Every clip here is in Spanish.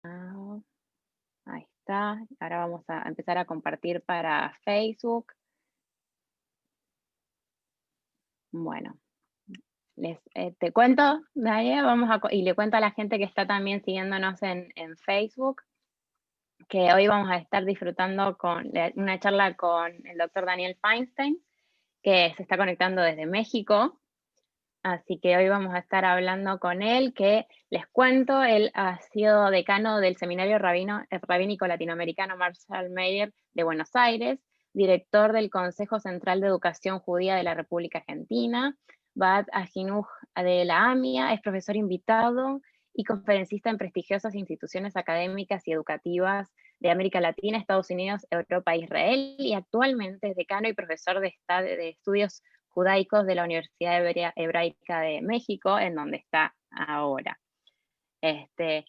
Ah, ahí está. Ahora vamos a empezar a compartir para Facebook. Bueno, te cuento, Daria, y le cuento a la gente que está también siguiéndonos en Facebook, que hoy vamos a estar disfrutando una charla con el doctor Daniel Feinstein, que se está conectando desde México. Así que hoy vamos a estar hablando con él, que les cuento, él ha sido decano del Seminario Rabínico Latinoamericano Marshall Mayer de Buenos Aires, director del Consejo Central de Educación Judía de la República Argentina, Ba'at Ajinuj de la AMIA, es profesor invitado y conferencista en prestigiosas instituciones académicas y educativas de América Latina, Estados Unidos, Europa e Israel, y actualmente es decano y profesor de estudios judaicos de la Universidad Hebraica de México, en donde está ahora. Este,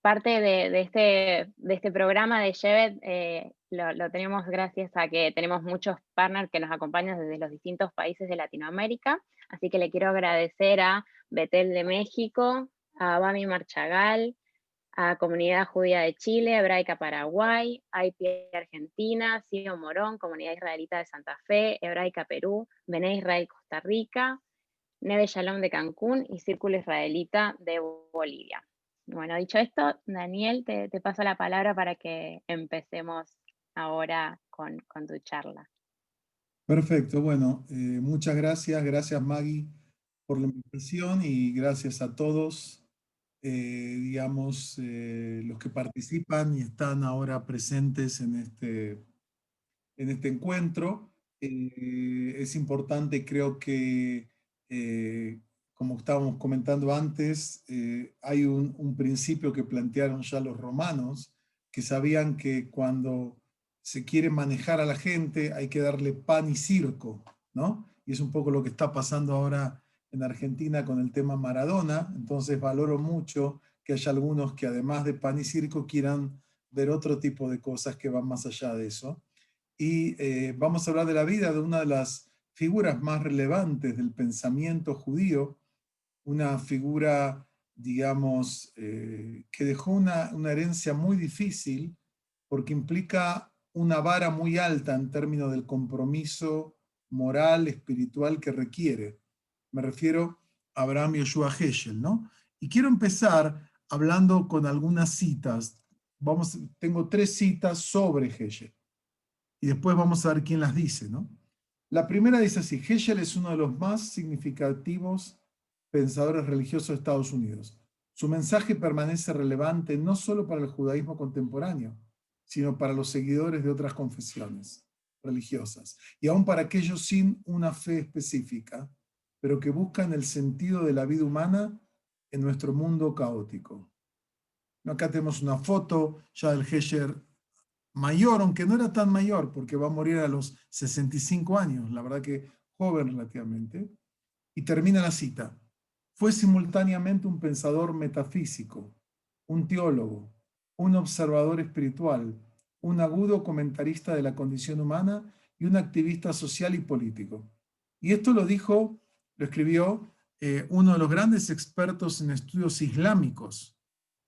parte de este programa de Shevet lo tenemos gracias a que tenemos muchos partners que nos acompañan desde los distintos países de Latinoamérica. Así que le quiero agradecer a Betel de México, a Bami Marchagal, a Comunidad Judía de Chile, Hebraica Paraguay, IP Argentina, Sio Morón, Comunidad Israelita de Santa Fe, Hebraica Perú, Bene Israel Costa Rica, Neve Shalom de Cancún y Círculo Israelita de Bolivia. Bueno, dicho esto, Daniel, te paso la palabra para que empecemos ahora con tu charla. Perfecto, bueno, muchas gracias, gracias Maggie por la invitación y gracias a todos, los que participan y están ahora presentes en este encuentro. Es importante, creo que, eh, como estábamos comentando antes, hay un principio que plantearon ya los romanos, que sabían que cuando se quiere manejar a la gente hay que darle pan y circo, ¿no? Y es un poco lo que está pasando ahora en Argentina con el tema Maradona. Entonces valoro mucho que haya algunos que además de pan y circo quieran ver otro tipo de cosas que van más allá de eso. Y vamos a hablar de la vida de una de las figuras más relevantes del pensamiento judío, una figura, digamos, que dejó una herencia muy difícil porque implica una vara muy alta en términos del compromiso moral, espiritual que requiere. Me refiero a Abraham Yoshua Heschel, ¿no? Y quiero empezar hablando con algunas citas. Tengo 3 citas sobre Heschel y después vamos a ver quién las dice, ¿no? La primera dice así: Heschel es uno de los más significativos pensadores religiosos de Estados Unidos. Su mensaje permanece relevante no solo para el judaísmo contemporáneo, sino para los seguidores de otras confesiones religiosas, y aún para aquellos sin una fe específica, pero que buscan el sentido de la vida humana en nuestro mundo caótico. Acá tenemos una foto ya del Heschel mayor, aunque no era tan mayor, porque va a morir a los 65 años, la verdad que joven relativamente. Y termina la cita: fue simultáneamente un pensador metafísico, un teólogo, un observador espiritual, un agudo comentarista de la condición humana y un activista social y político. Y esto lo escribió uno de los grandes expertos en estudios islámicos,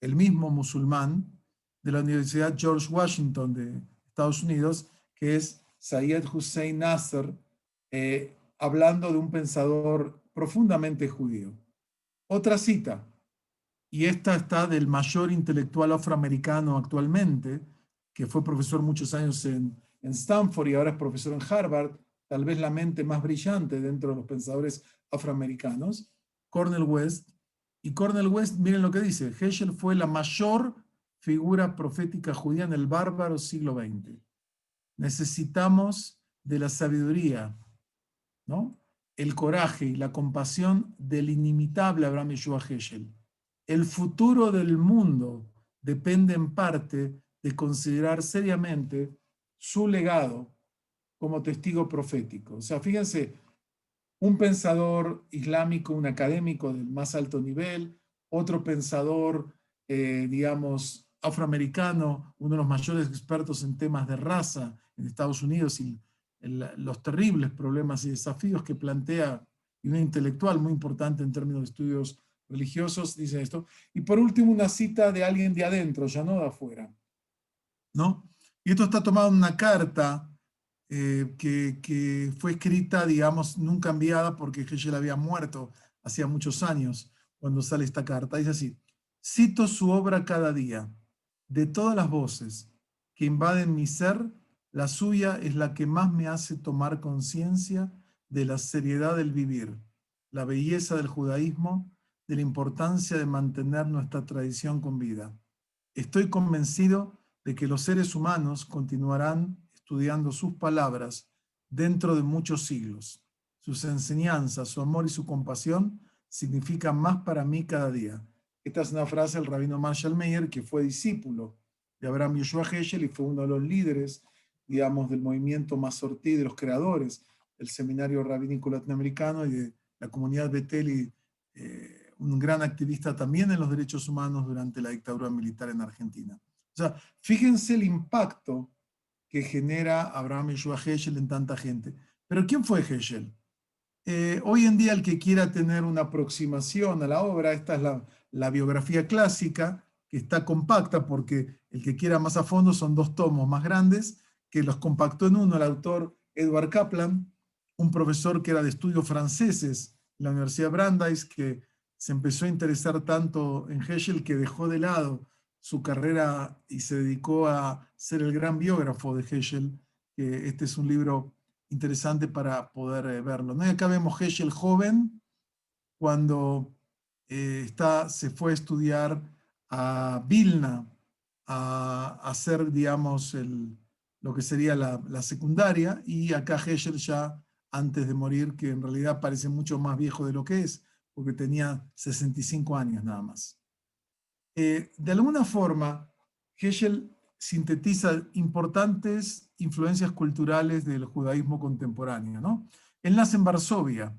el mismo musulmán de la Universidad George Washington de Estados Unidos, que es Sayed Hussein Nasser, hablando de un pensador profundamente judío. Otra cita, y esta está del mayor intelectual afroamericano actualmente, que fue profesor muchos años en Stanford y ahora es profesor en Harvard, tal vez la mente más brillante dentro de los pensadores afroamericanos, Cornel West. Y Cornel West, miren lo que dice: Heschel fue la mayor figura profética judía en el bárbaro siglo XX. Necesitamos de la sabiduría, ¿no?, el coraje y la compasión del inimitable Abraham Yeshua Heschel. El futuro del mundo depende en parte de considerar seriamente su legado como testigo profético. O sea, fíjense, un pensador islámico, un académico del más alto nivel, otro pensador, afroamericano, uno de los mayores expertos en temas de raza en Estados Unidos y los terribles problemas y desafíos que plantea, y un intelectual muy importante en términos de estudios religiosos dicen esto. Y por último, una cita de alguien de adentro, ya no de afuera, ¿no? Y esto está tomado en una carta que fue escrita, digamos, nunca enviada porque Heschel había muerto hacía muchos años cuando sale esta carta. Dice así: cito su obra cada día. De todas las voces que invaden mi ser, la suya es la que más me hace tomar conciencia de la seriedad del vivir, la belleza del judaísmo, de la importancia de mantener nuestra tradición con vida. Estoy convencido de que los seres humanos continuarán estudiando sus palabras dentro de muchos siglos. Sus enseñanzas, su amor y su compasión significan más para mí cada día. Esta es una frase del rabino Marshall Meyer, que fue discípulo de Abraham Yoshua Heschel y fue uno de los líderes, digamos, del movimiento Masortí, de los creadores del seminario rabínico latinoamericano y de la comunidad Betel, y un gran activista también en los derechos humanos durante la dictadura militar en Argentina. O sea, fíjense el impacto que genera Abraham Yoshua Heschel en tanta gente. Pero ¿quién fue Heschel? Hoy en día el que quiera tener una aproximación a la obra, esta es la biografía clásica, que está compacta porque el que quiera más a fondo son 2 tomos más grandes, que los compactó en uno el autor Edward Kaplan, un profesor que era de estudios franceses en la Universidad Brandeis, que se empezó a interesar tanto en Heschel que dejó de lado su carrera y se dedicó a ser el gran biógrafo de Heschel, que este es un libro interesante para poder verlo, ¿no? Y acá vemos Heschel joven, cuando se fue a estudiar a Vilna, a hacer, digamos, lo que sería la secundaria, y acá Heschel ya antes de morir, que en realidad parece mucho más viejo de lo que es, porque tenía 65 años nada más. De alguna forma, Heschel sintetiza importantes influencias culturales del judaísmo contemporáneo, ¿no? Él nace en Varsovia.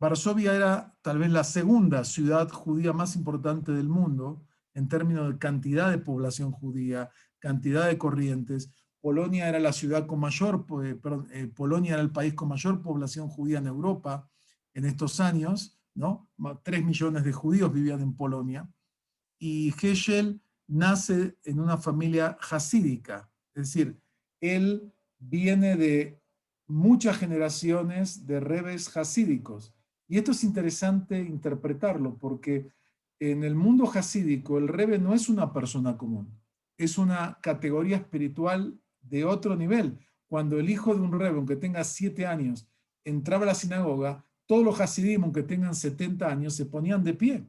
Varsovia era tal vez la segunda ciudad judía más importante del mundo en términos de cantidad de población judía, cantidad de corrientes. Polonia era la ciudad con mayor, Polonia era el país con mayor población judía en Europa en estos años, ¿no? 3 millones de judíos vivían en Polonia. Y Heschel nace en una familia hasídica, es decir, él viene de muchas generaciones de rebes hasídicos. Y esto es interesante interpretarlo, porque en el mundo hasídico el rebe no es una persona común, es una categoría espiritual de otro nivel. Cuando el hijo de un rebe, aunque tenga 7 años, entraba a la sinagoga, todos los hasidim, aunque tengan 70 años, se ponían de pie,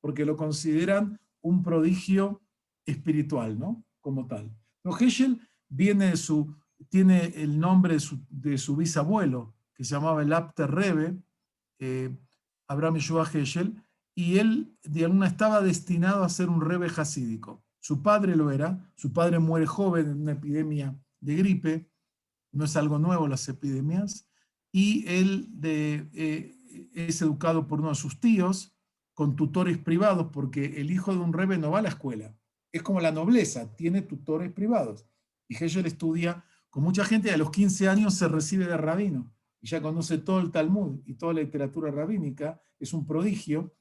porque lo consideran un prodigio espiritual, ¿no? Como tal. Pero Heschel tiene el nombre de su bisabuelo, que se llamaba el Apter Rebbe, Abraham Yoshua Heschel, y él de alguna estaba destinado a ser un Rebbe hasídico. Su padre lo era, su padre muere joven en una epidemia de gripe, no es algo nuevo las epidemias, y él es educado por uno de sus tíos, con tutores privados, porque el hijo de un rebe no va a la escuela. Es como la nobleza, tiene tutores privados. Y Heschel estudia con mucha gente y a los 15 años se recibe de rabino. Y ya conoce todo el Talmud y toda la literatura rabínica, es un prodigio.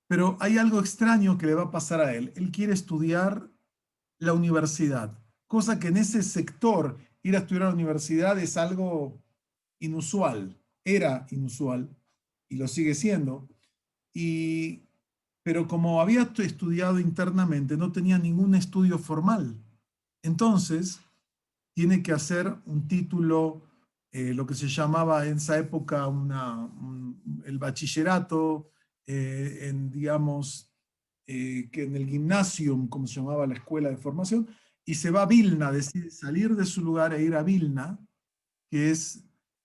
Pero hay algo extraño que le va a pasar a él. Él quiere estudiar la universidad, cosa que en ese sector ir a estudiar a la universidad es algo inusual, era inusual y lo sigue siendo. Pero como había estudiado internamente, no tenía ningún estudio formal. Entonces, tiene que hacer un título, lo que se llamaba en esa época el bachillerato, digamos, que en el gymnasium, como se llamaba la escuela de formación, y se va a Vilna, decide salir de su lugar e ir a Vilna, que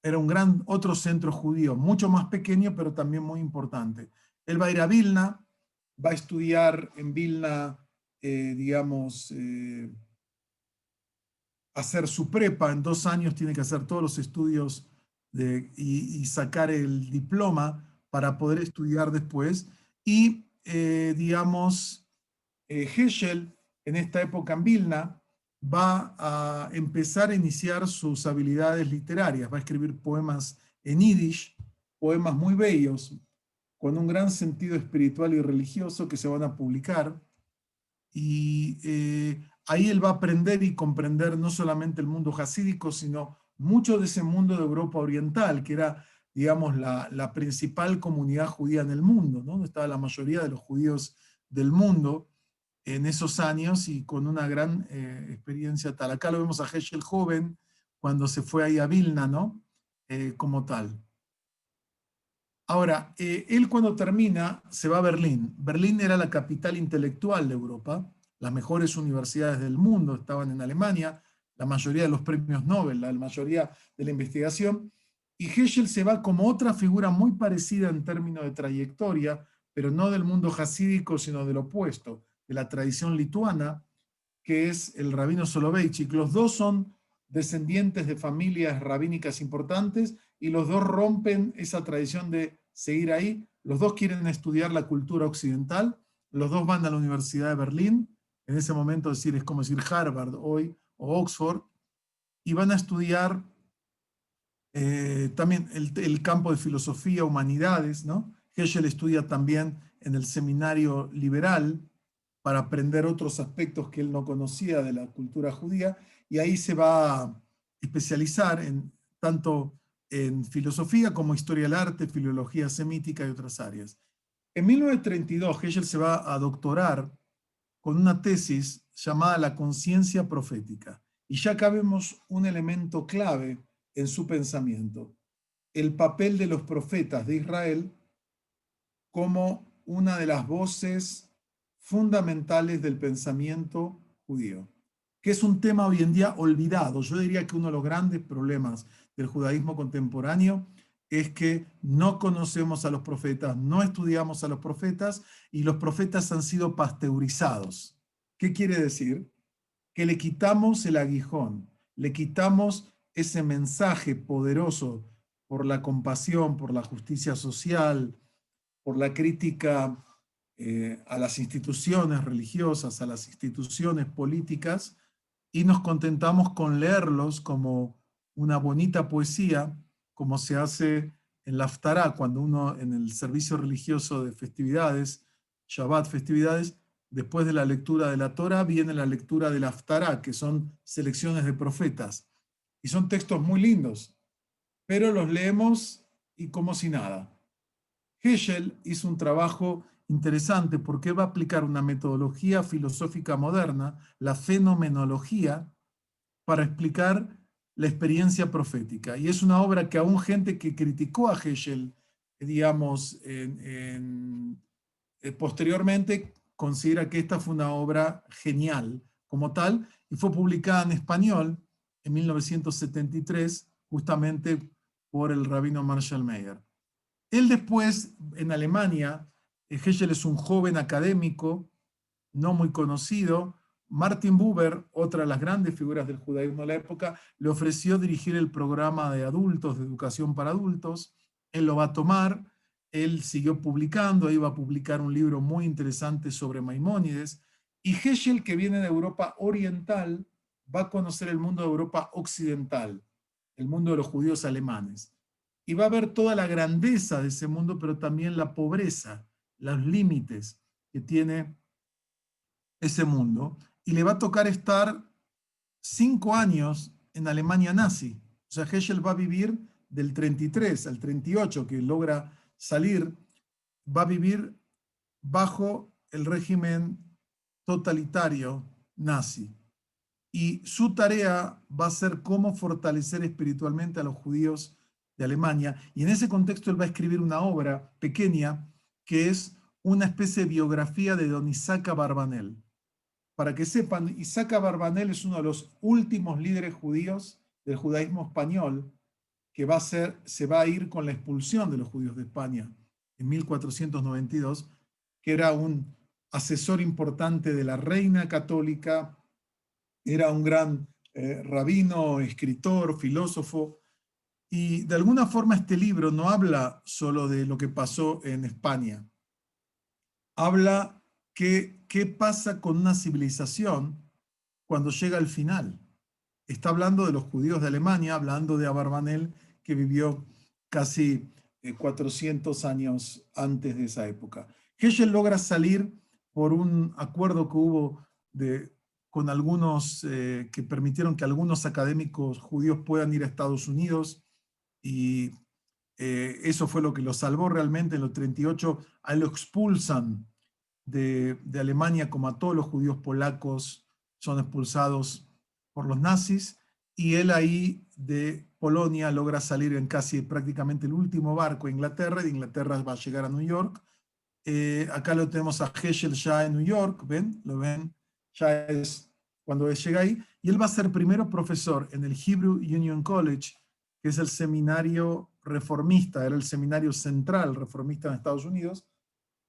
era otro centro judío, mucho más pequeño, pero también muy importante. Él va a ir a Vilna, va a estudiar en Vilna, digamos, hacer su prepa, en 2 años tiene que hacer todos los estudios y sacar el diploma para poder estudiar después. Y, digamos, Heschel, en esta época en Vilna, va a empezar a iniciar sus habilidades literarias, va a escribir poemas en yiddish, poemas muy bellos, con un gran sentido espiritual y religioso que se van a publicar. Y ahí él va a aprender y comprender no solamente el mundo jasídico, sino mucho de ese mundo de Europa Oriental, que era, digamos, la principal comunidad judía en el mundo, ¿no? Donde estaba la mayoría de los judíos del mundo en esos años y con una gran experiencia tal. Acá lo vemos a Heschel joven, cuando se fue ahí a Vilna, ¿no? Como tal. Ahora, él cuando termina se va a Berlín. Berlín era la capital intelectual de Europa, las mejores universidades del mundo estaban en Alemania, la mayoría de los premios Nobel, la mayoría de la investigación, y Heschel se va como otra figura muy parecida en términos de trayectoria, pero no del mundo jasídico, sino del opuesto, de la tradición lituana, que es el rabino Soloveitchik. Los dos son descendientes de familias rabínicas importantes y los dos rompen esa tradición de seguir ahí. Los dos quieren estudiar la cultura occidental, los dos van a la Universidad de Berlín, en ese momento es como decir Harvard hoy o Oxford, y van a estudiar también el campo de filosofía, humanidades, ¿no? Heschel estudia también en el seminario liberal para aprender otros aspectos que él no conocía de la cultura judía, y ahí se va a especializar tanto en filosofía como historia del arte, filología semítica y otras áreas. En 1932 Heschel se va a doctorar con una tesis llamada La conciencia profética, y ya acá vemos un elemento clave en su pensamiento, el papel de los profetas de Israel como una de las voces fundamentales del pensamiento judío, que es un tema hoy en día olvidado. Yo diría que uno de los grandes problemas del judaísmo contemporáneo es que no conocemos a los profetas, no estudiamos a los profetas, y los profetas han sido pasteurizados. ¿Qué quiere decir? Que le quitamos el aguijón, le quitamos ese mensaje poderoso por la compasión, por la justicia social, por la crítica a las instituciones religiosas, a las instituciones políticas, y nos contentamos con leerlos como una bonita poesía, como se hace en la Haftará, cuando uno en el servicio religioso de festividades, Shabbat, festividades, después de la lectura de la Torah viene la lectura de la Haftará, que son selecciones de profetas, y son textos muy lindos, pero los leemos y como si nada. Heschel hizo un trabajo interesante porque va a aplicar una metodología filosófica moderna, la fenomenología, para explicar la experiencia profética. Y es una obra que aún gente que criticó a Heschel, digamos, posteriormente considera que esta fue una obra genial como tal, y fue publicada en español en 1973, justamente por el rabino Marshall Meyer. Él después, en Alemania, Heschel es un joven académico, no muy conocido. Martin Buber, otra de las grandes figuras del judaísmo de la época, le ofreció dirigir el programa de adultos, de educación para adultos. Él lo va a tomar, él siguió publicando, iba a publicar un libro muy interesante sobre Maimónides, y Heschel, que viene de Europa oriental, va a conocer el mundo de Europa occidental, el mundo de los judíos alemanes. Y va a ver toda la grandeza de ese mundo, pero también la pobreza, los límites que tiene ese mundo. Y le va a tocar estar 5 años en Alemania nazi. O sea, Heschel va a vivir del 33 al 38, que logra salir, va a vivir bajo el régimen totalitario nazi. Y su tarea va a ser cómo fortalecer espiritualmente a los judíos de Alemania. Y en ese contexto él va a escribir una obra pequeña que es una especie de biografía de don Isaac Abarbanel. Para que sepan, Isaac Abarbanel es uno de los últimos líderes judíos del judaísmo español que se va a ir con la expulsión de los judíos de España en 1492, que era un asesor importante de la reina católica, era un gran rabino, escritor, filósofo, y de alguna forma este libro no habla solo de lo que pasó en España, habla qué pasa con una civilización cuando llega al final. Está hablando de los judíos de Alemania, hablando de Abarbanel, que vivió casi 400 años antes de esa época. Heschel logra salir por un acuerdo que hubo con algunos, que permitieron que algunos académicos judíos puedan ir a Estados Unidos, y eso fue lo que lo salvó realmente. En los 38 a él lo expulsan de Alemania, como a todos los judíos polacos son expulsados por los nazis, y él ahí de Polonia logra salir en casi prácticamente el último barco a Inglaterra, y de Inglaterra va a llegar a New York. Acá lo tenemos a Heschel ya en New York, ¿ven? ¿Lo ven? Ya es cuando él llega ahí, y él va a ser primero profesor en el Hebrew Union College, que es el seminario reformista, era el seminario central reformista en Estados Unidos,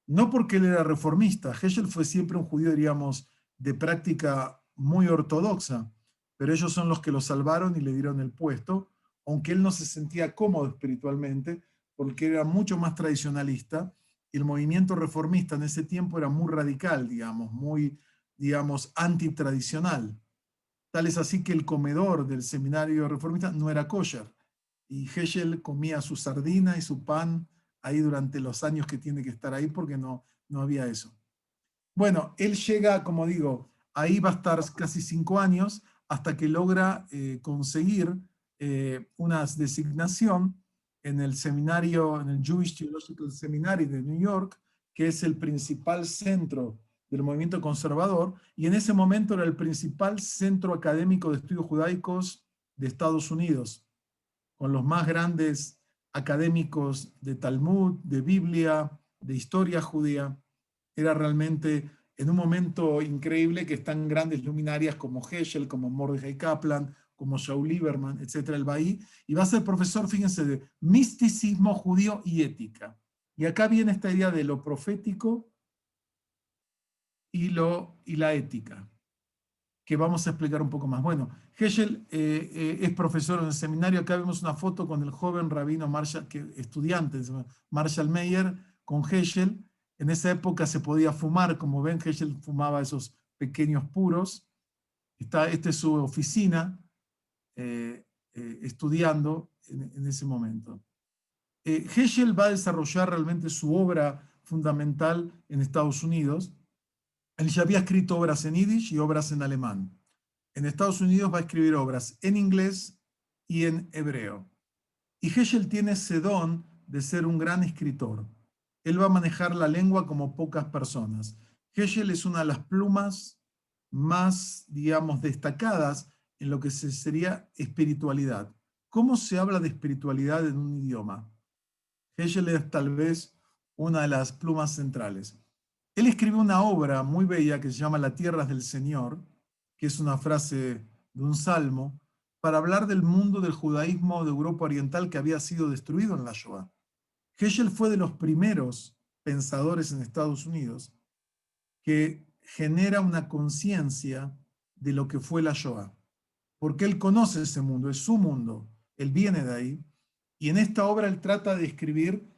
no porque él era reformista. Heschel fue siempre un judío, diríamos, de práctica muy ortodoxa, pero ellos son los que lo salvaron y le dieron el puesto, aunque él no se sentía cómodo espiritualmente, porque era mucho más tradicionalista, y el movimiento reformista en ese tiempo era muy radical, digamos, muy, digamos, antitradicional. Tal es así que el comedor del seminario reformista no era kosher, y Heschel comía su sardina y su pan ahí durante los años que tiene que estar ahí, porque no había eso. Bueno, él llega, como digo, ahí va a estar casi 5 años, hasta que logra conseguir una designación en el seminario, en el Jewish Theological Seminary de New York, que es el principal centro del movimiento conservador, y en ese momento era el principal centro académico de estudios judaicos de Estados Unidos, con los más grandes académicos de Talmud, de Biblia, de historia judía. Era realmente en un momento increíble que están grandes luminarias como Heschel, como Mordechai Kaplan, como Shaul Lieberman, etcétera, el Bahí, y va a ser profesor, fíjense, de misticismo judío y ética. Y acá viene esta idea de lo profético y la ética, que vamos a explicar un poco más. Bueno, Heschel es profesor en el seminario. Acá vemos una foto con el joven rabino Marshall, estudiante, Marshall Meyer, con Heschel. En esa época se podía fumar, como ven, Heschel fumaba esos pequeños puros. Esta es su oficina, estudiando en ese momento. Heschel va a desarrollar realmente su obra fundamental en Estados Unidos. Él ya había escrito obras en yiddish y obras en alemán. En Estados Unidos va a escribir obras en inglés y en hebreo. Y Heschel tiene ese don de ser un gran escritor. Él va a manejar la lengua como pocas personas. Heschel es una de las plumas más, digamos, destacadas en lo que sería espiritualidad. ¿Cómo se habla de espiritualidad en un idioma? Heschel es tal vez una de las plumas centrales. Él escribió una obra muy bella que se llama La tierra del Señor, que es una frase de un salmo, para hablar del mundo del judaísmo de Europa Oriental que había sido destruido en la Shoah. Heschel fue de los primeros pensadores en Estados Unidos que genera una conciencia de lo que fue la Shoah, porque él conoce ese mundo, es su mundo, él viene de ahí, y en esta obra él trata de escribir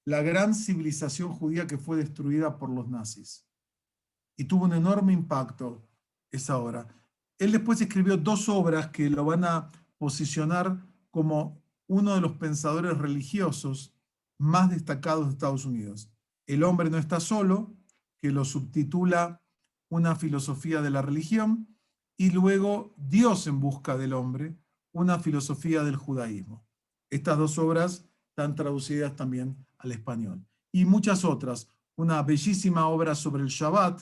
la gran civilización judía que fue destruida por los nazis. Y tuvo un enorme impacto esa obra. Él después escribió 2 obras que lo van a posicionar como uno de los pensadores religiosos más destacados de Estados Unidos. El hombre no está solo, que lo subtitula una filosofía de la religión, y luego Dios en busca del hombre, una filosofía del judaísmo. Estas 2 obras están traducidas también al español. Y muchas otras. Una bellísima obra sobre el Shabbat,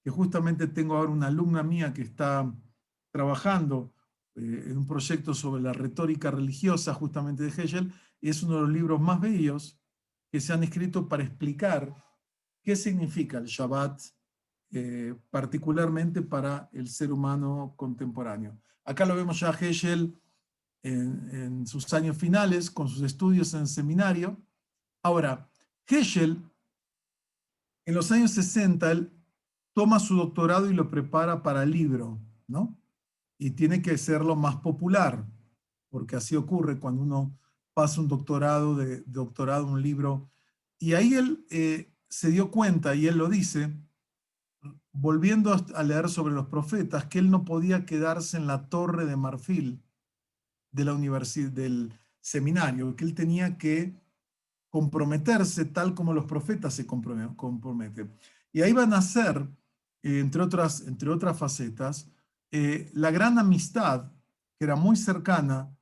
que justamente tengo ahora una alumna mía que está trabajando en un proyecto sobre la retórica religiosa justamente de Heschel, y es uno de los libros más bellos que se han escrito para explicar qué significa el Shabbat, particularmente para el ser humano contemporáneo. Acá lo vemos ya a Heschel en sus años finales, con sus estudios en seminario. Ahora, Heschel, en los años 60, él toma su doctorado y lo prepara para el libro, ¿no? Y tiene que serlo más popular, porque así ocurre cuando uno pasa un doctorado, un libro. Y ahí él se dio cuenta, y él lo dice, volviendo a leer sobre los profetas, que él no podía quedarse en la torre de marfil de la universidad, del seminario, que él tenía que comprometerse tal como los profetas se comprometen. Y ahí van a ser, entre otras facetas, la gran amistad, que era muy cercana,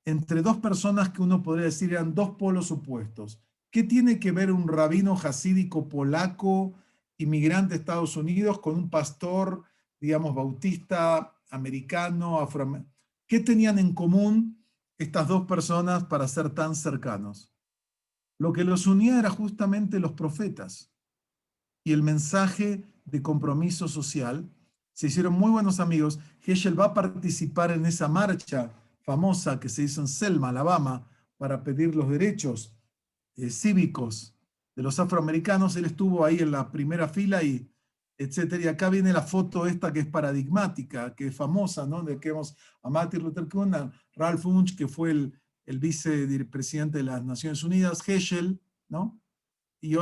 entre dos personas que uno podría decir eran dos polos opuestos. ¿Qué tiene que ver un rabino jasídico polaco, inmigrante de Estados Unidos, con un pastor, digamos, bautista, americano, afroamericano? ¿Qué tenían en común estas dos personas para ser tan cercanos? Lo que los unía era justamente los profetas y el mensaje de compromiso social. Se hicieron muy buenos amigos. Heschel va a participar en esa marcha famosa que se hizo en Selma, Alabama, para pedir los derechos cívicos de los afroamericanos. Él estuvo ahí en la primera fila y etcétera. Y acá viene la foto esta que es paradigmática, que es famosa, ¿no? De que vemos a Martin Luther King, a Ralph Bunche, que fue el vicepresidente de las Naciones Unidas, Heschel, ¿no? Y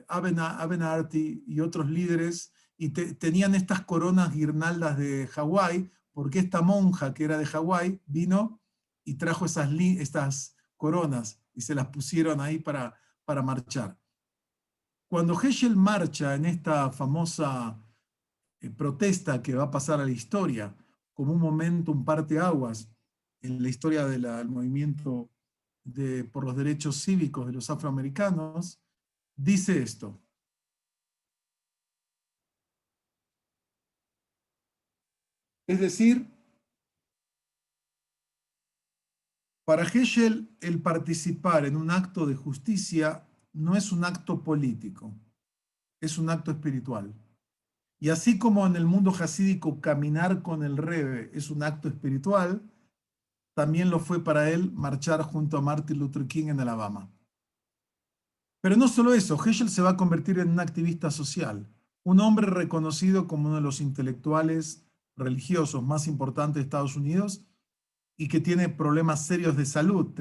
Abenarty y otros líderes, y tenían estas coronas guirnaldas de Hawái, porque esta monja que era de Hawái vino y trajo estas coronas y se las pusieron ahí para marchar. Cuando Heschel marcha en esta famosa protesta que va a pasar a la historia como un momento, un parteaguas en la historia del movimiento por los derechos cívicos de los afroamericanos, dice esto: es decir, para Heschel el participar en un acto de justicia no es un acto político, es un acto espiritual. Y así como en el mundo jasídico caminar con el Rebbe es un acto espiritual, también lo fue para él marchar junto a Martin Luther King en Alabama. Pero no solo eso, Heschel se va a convertir en un activista social, un hombre reconocido como uno de los intelectuales religiosos más importantes de Estados Unidos y que tiene problemas serios de salud.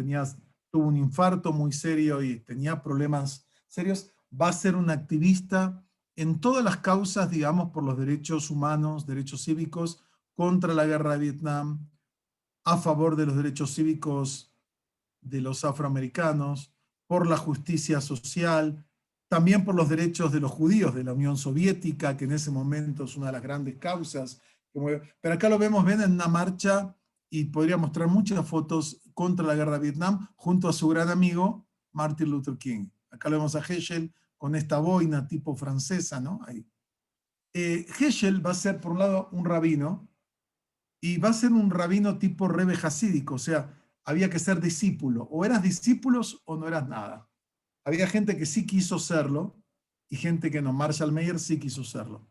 Tuvo un infarto muy serio y tenía problemas serios. Va a ser un activista en todas las causas, digamos, por los derechos humanos, derechos cívicos, contra la guerra de Vietnam, a favor de los derechos cívicos de los afroamericanos, por la justicia social, también por los derechos de los judíos de la Unión Soviética, que en ese momento es una de las grandes causas. Pero acá lo vemos, ven, en una marcha, y podría mostrar muchas fotos contra la guerra de Vietnam, junto a su gran amigo Martin Luther King. Acá lo vemos a Heschel con esta boina tipo francesa, ¿no? Ahí. Heschel va a ser, por un lado, un rabino, y va a ser un rabino tipo Rebbe jasídico, o sea, había que ser discípulo. O eras discípulos o no eras nada. Había gente que sí quiso serlo y gente que no. Marshall Mayer sí quiso serlo.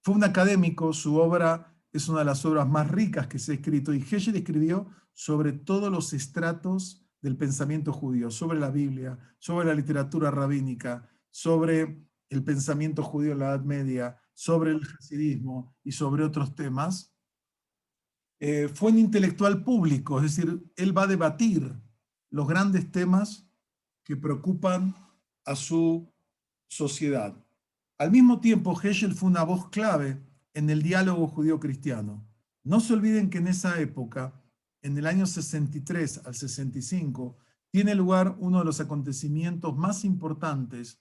Fue un académico, su obra es una de las obras más ricas que se ha escrito, y Heschel escribió sobre todos los estratos del pensamiento judío, sobre la Biblia, sobre la literatura rabínica, sobre el pensamiento judío en la Edad Media, sobre el hasidismo y sobre otros temas. Fue un intelectual público, es decir, él va a debatir los grandes temas que preocupan a su sociedad. Al mismo tiempo, Heschel fue una voz clave en el diálogo judío-cristiano. No se olviden que en esa época, en el año 63 al 65, tiene lugar uno de los acontecimientos más importantes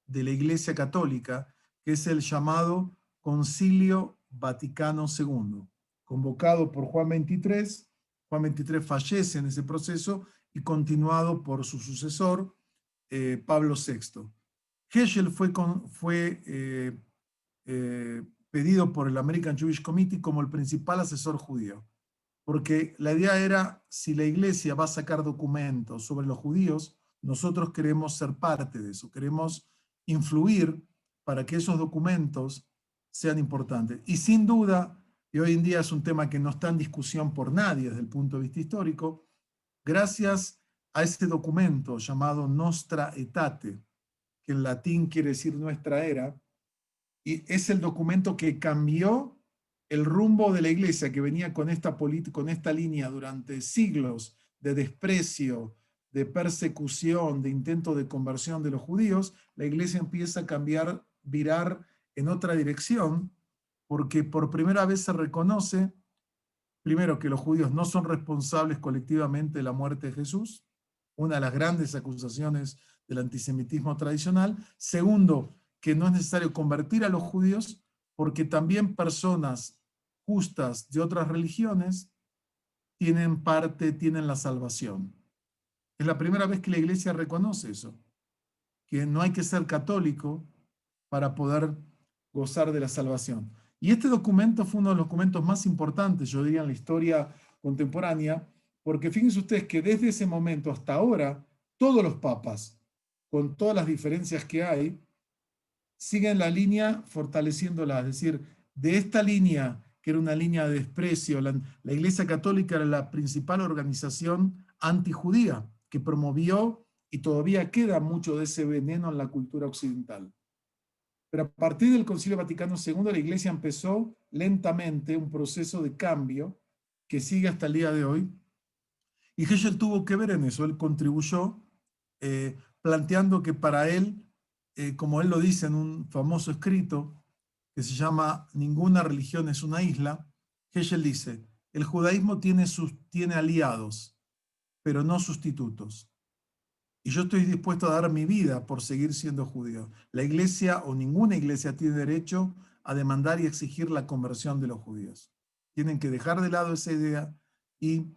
de la Iglesia Católica, que es el llamado Concilio Vaticano II, convocado por Juan XXIII. Juan XXIII fallece en ese proceso y continuado por su sucesor, Pablo VI. Heschel fue pedido por el American Jewish Committee como el principal asesor judío, porque la idea era, si la iglesia va a sacar documentos sobre los judíos, nosotros queremos ser parte de eso, queremos influir para que esos documentos sean importantes. Y sin duda, y hoy en día es un tema que no está en discusión por nadie desde el punto de vista histórico, gracias a ese documento llamado Nostra Aetate, que en latín quiere decir nuestra era, y es el documento que cambió el rumbo de la iglesia, que venía con esta línea durante siglos de desprecio, de persecución, de intento de conversión de los judíos. La iglesia empieza a cambiar, virar en otra dirección, porque por primera vez se reconoce, primero, que los judíos no son responsables colectivamente de la muerte de Jesús, una de las grandes acusaciones del antisemitismo tradicional. Segundo, que no es necesario convertir a los judíos, porque también personas justas de otras religiones tienen la salvación. Es la primera vez que la Iglesia reconoce eso, que no hay que ser católico para poder gozar de la salvación. Y este documento fue uno de los documentos más importantes, yo diría, en la historia contemporánea, porque fíjense ustedes que desde ese momento hasta ahora, todos los papas, con todas las diferencias que hay, siguen la línea fortaleciéndola. Es decir, de esta línea, que era una línea de desprecio, la Iglesia Católica era la principal organización antijudía que promovió, y todavía queda mucho de ese veneno en la cultura occidental. Pero a partir del Concilio Vaticano II, la Iglesia empezó lentamente un proceso de cambio que sigue hasta el día de hoy. Y Heschel tuvo que ver en eso. Él contribuyó planteando que para él, como él lo dice en un famoso escrito que se llama Ninguna religión es una isla, Heschel dice, el judaísmo tiene aliados, pero no sustitutos. Y yo estoy dispuesto a dar mi vida por seguir siendo judío. La iglesia o ninguna iglesia tiene derecho a demandar y exigir la conversión de los judíos. Tienen que dejar de lado esa idea y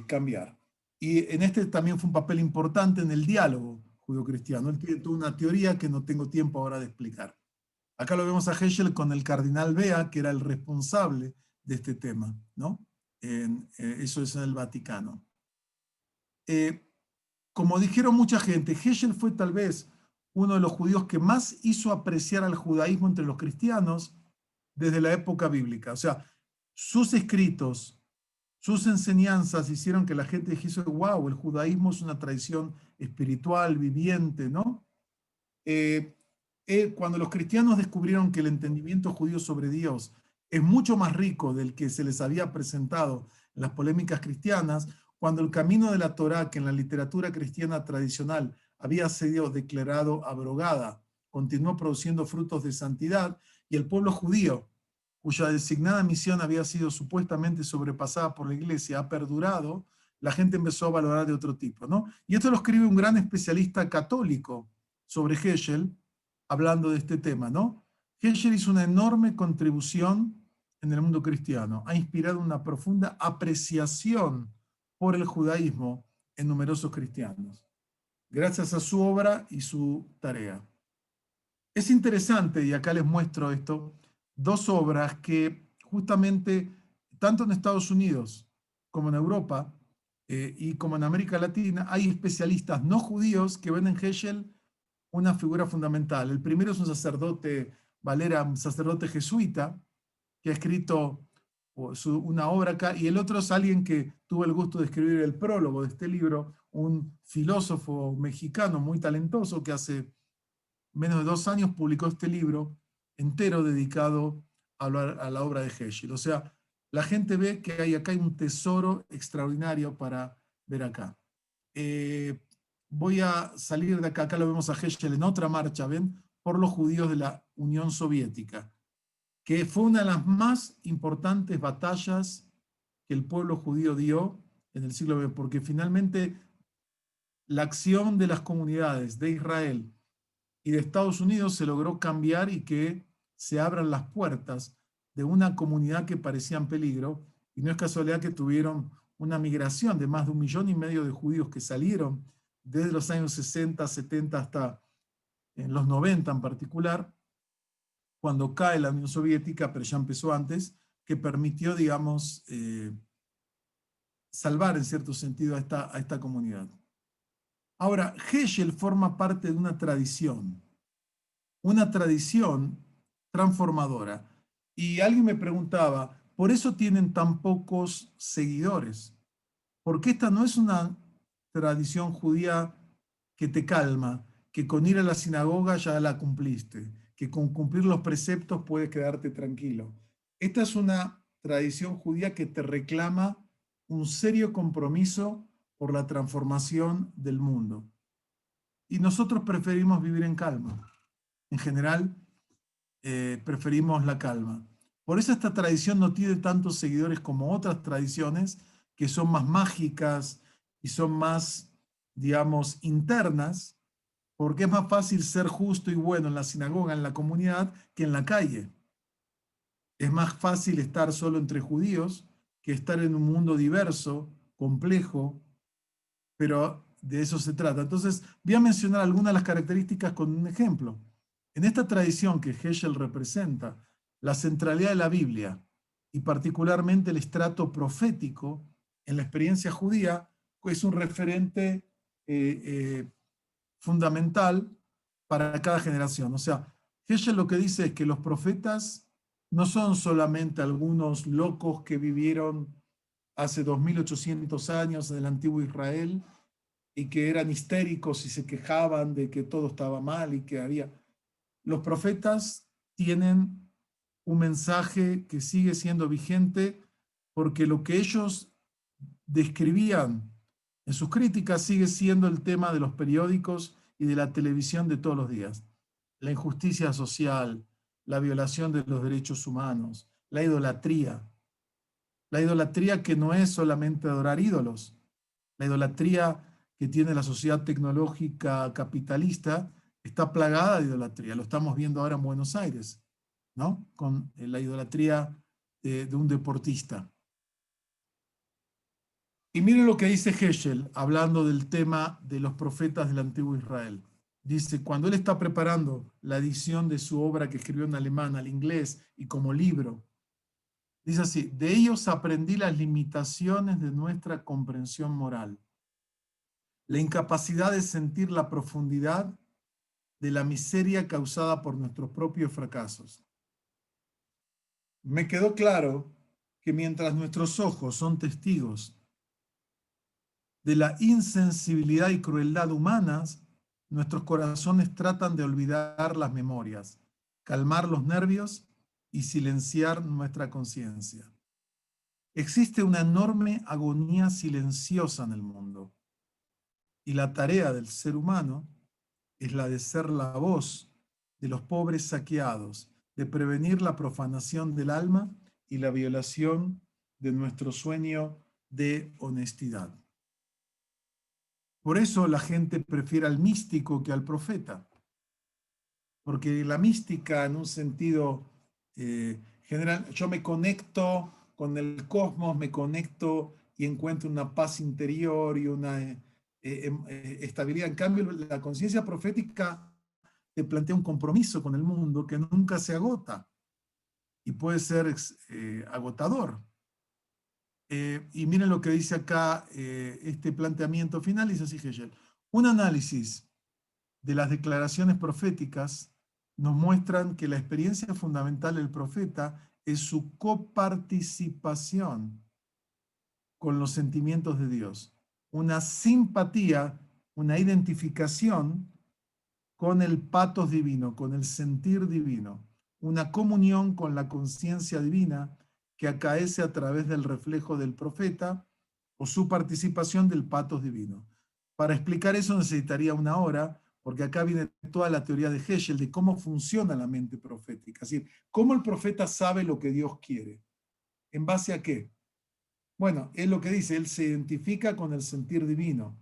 cambiar. Y en este también fue un papel importante en el diálogo judío-cristiano. Él tiene toda una teoría que no tengo tiempo ahora de explicar. Acá lo vemos a Heschel con el cardenal Bea, que era el responsable de este tema, ¿no? Eso es en el Vaticano. Como dijeron mucha gente, Heschel fue tal vez uno de los judíos que más hizo apreciar al judaísmo entre los cristianos desde la época bíblica. O sea, sus escritos, sus enseñanzas hicieron que la gente dijese, wow, el judaísmo es una tradición espiritual, viviente, ¿no? Cuando los cristianos descubrieron que el entendimiento judío sobre Dios es mucho más rico del que se les había presentado en las polémicas cristianas, cuando el camino de la Torá, que en la literatura cristiana tradicional había sido declarado abrogada, continuó produciendo frutos de santidad, y el pueblo judío, cuya designada misión había sido supuestamente sobrepasada por la iglesia, ha perdurado, la gente empezó a valorar de otro tipo, ¿no? Y esto lo escribe un gran especialista católico sobre Heschel, hablando de este tema, ¿no? Heschel hizo una enorme contribución en el mundo cristiano, ha inspirado una profunda apreciación por el judaísmo en numerosos cristianos, gracias a su obra y su tarea. Es interesante, y acá les muestro esto, dos obras que justamente, tanto en Estados Unidos como en Europa y como en América Latina, hay especialistas no judíos que ven en Heschel una figura fundamental. El primero es un sacerdote, Valera, un sacerdote jesuita, que ha escrito una obra acá, y el otro es alguien que tuvo el gusto de escribir el prólogo de este libro, un filósofo mexicano muy talentoso que hace menos de 2 años publicó este libro entero dedicado a la obra de Heschel. O sea, la gente ve que acá hay un tesoro extraordinario para ver acá. Voy a salir de acá, acá lo vemos a Heschel en otra marcha, ¿ven? Por los judíos de la Unión Soviética, que fue una de las más importantes batallas que el pueblo judío dio en el siglo XX, porque finalmente la acción de las comunidades de Israel y de Estados Unidos se logró cambiar y que se abran las puertas de una comunidad que parecía en peligro, y no es casualidad que tuvieron una migración de más de 1,5 millones de judíos que salieron desde los años 60, 70 hasta en los 90 en particular, cuando cae la Unión Soviética, pero ya empezó antes, que permitió, digamos, salvar en cierto sentido a esta comunidad. Ahora, Heschel forma parte de una tradición transformadora. Y alguien me preguntaba, ¿por eso tienen tan pocos seguidores? Porque esta no es una tradición judía que te calma, que con ir a la sinagoga ya la cumpliste, que con cumplir los preceptos puedes quedarte tranquilo. Esta es una tradición judía que te reclama un serio compromiso por la transformación del mundo. Y nosotros preferimos vivir en calma. En general, preferimos la calma. Por eso esta tradición no tiene tantos seguidores como otras tradiciones que son más mágicas y son más digamos, internas, porque es más fácil ser justo y bueno en la sinagoga, en la comunidad, que en la calle. Es más fácil estar solo entre judíos que estar en un mundo diverso, complejo, pero de eso se trata. Entonces, voy a mencionar algunas de las características con un ejemplo. En esta tradición que Heschel representa, la centralidad de la Biblia y particularmente el estrato profético en la experiencia judía es un referente fundamental para cada generación. O sea, Heschel lo que dice es que los profetas no son solamente algunos locos que vivieron hace 2800 años en el antiguo Israel y que eran histéricos y se quejaban de que todo estaba mal y que había... Los profetas tienen un mensaje que sigue siendo vigente porque lo que ellos describían en sus críticas sigue siendo el tema de los periódicos y de la televisión de todos los días. La injusticia social, la violación de los derechos humanos, la idolatría. La idolatría que no es solamente adorar ídolos, la idolatría que tiene la sociedad tecnológica capitalista está plagada de idolatría. Lo estamos viendo ahora en Buenos Aires, ¿no? Con la idolatría de un deportista. Y miren lo que dice Heschel, hablando del tema de los profetas del antiguo Israel. Dice, cuando él está preparando la edición de su obra que escribió en alemán al inglés y como libro, dice así, de ellos aprendí las limitaciones de nuestra comprensión moral, la incapacidad de sentir la profundidad de la miseria causada por nuestros propios fracasos. Me quedó claro que mientras nuestros ojos son testigos de la insensibilidad y crueldad humanas, nuestros corazones tratan de olvidar las memorias, calmar los nervios y silenciar nuestra conciencia. Existe una enorme agonía silenciosa en el mundo y la tarea del ser humano es la de ser la voz de los pobres saqueados, de prevenir la profanación del alma y la violación de nuestro sueño de honestidad. Por eso la gente prefiere al místico que al profeta, porque la mística en un sentido general, yo me conecto con el cosmos, me conecto y encuentro una paz interior y una estabilidad. En cambio, la conciencia profética te plantea un compromiso con el mundo que nunca se agota y puede ser agotador. Y miren lo que dice acá este planteamiento final, dice así Heschel. Un análisis de las declaraciones proféticas nos muestran que la experiencia fundamental del profeta es su coparticipación con los sentimientos de Dios, una simpatía, una identificación con el patos divino, con el sentir divino, una comunión con la conciencia divina que acaece a través del reflejo del profeta o su participación del patos divino. Para explicar eso necesitaría una hora, porque acá viene toda la teoría de Heschel de cómo funciona la mente profética, es decir, cómo el profeta sabe lo que Dios quiere. ¿En base a qué? Bueno, es lo que dice, él se identifica con el sentir divino.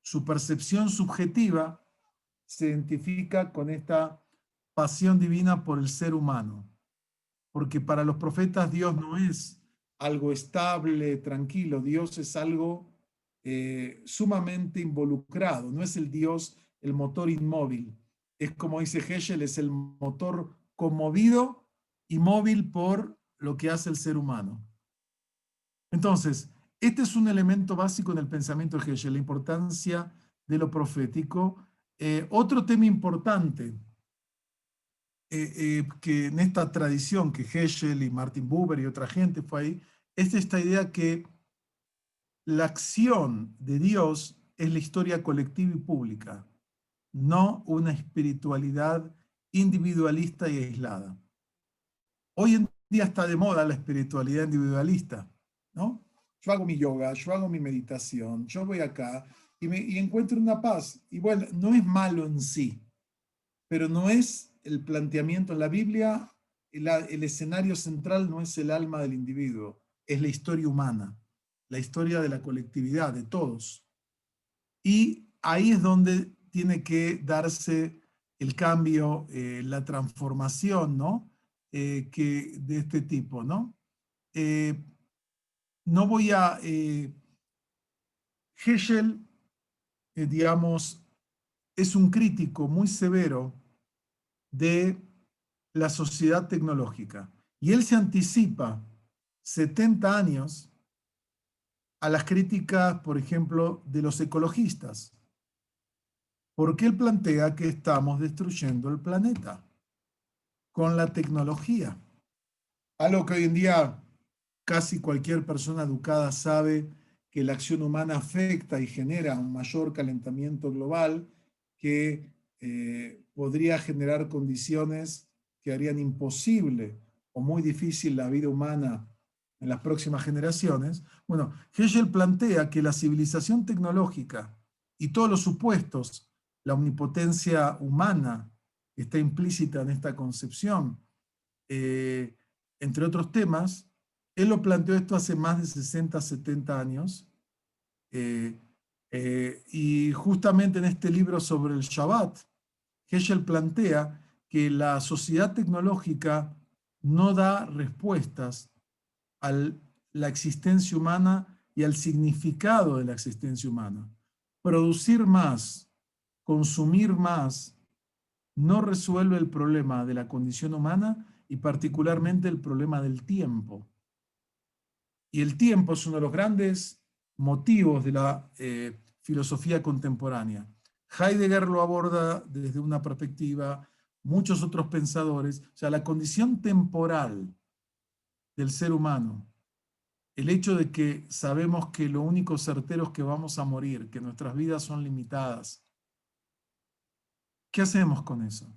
Su percepción subjetiva se identifica con esta pasión divina por el ser humano. Porque para los profetas Dios no es algo estable, tranquilo. Dios es algo sumamente involucrado. No es el Dios, el motor inmóvil. Es como dice Heschel, es el motor conmovido y móvil por lo que hace el ser humano. Entonces, este es un elemento básico en el pensamiento de Heschel, la importancia de lo profético. Otro tema importante que en esta tradición que Heschel y Martin Buber y otra gente fue ahí, es esta idea que la acción de Dios es la historia colectiva y pública, no una espiritualidad individualista y aislada. Hoy en día está de moda la espiritualidad individualista, ¿no? Yo hago mi yoga, yo hago mi meditación, yo voy acá y encuentro una paz. Y bueno, no es malo en sí, pero no es el planteamiento en la Biblia, el escenario central no es el alma del individuo, es la historia humana, la historia de la colectividad, de todos. Y ahí es donde tiene que darse el cambio, la transformación, ¿no? De este tipo, ¿no? No voy a... Heschel, digamos, es un crítico muy severo de la sociedad tecnológica. Y él se anticipa 70 años a las críticas, por ejemplo, de los ecologistas, porque él plantea que estamos destruyendo el planeta con la tecnología. Algo que hoy en día casi cualquier persona educada sabe, que la acción humana afecta y genera un mayor calentamiento global que podría generar condiciones que harían imposible o muy difícil la vida humana en las próximas generaciones. Bueno, Hegel plantea que la civilización tecnológica y todos los supuestos, la omnipotencia humana que está implícita en esta concepción, entre otros temas, él lo planteó esto hace más de 60, 70 años, y justamente en este libro sobre el Shabbat, Heschel plantea que la sociedad tecnológica no da respuestas a la existencia humana y al significado de la existencia humana. Producir más, consumir más, no resuelve el problema de la condición humana y particularmente el problema del tiempo. Y el tiempo es uno de los grandes motivos de la filosofía contemporánea. Heidegger lo aborda desde una perspectiva, muchos otros pensadores, o sea, la condición temporal del ser humano, el hecho de que sabemos que lo único certero es que vamos a morir, que nuestras vidas son limitadas. ¿Qué hacemos con eso?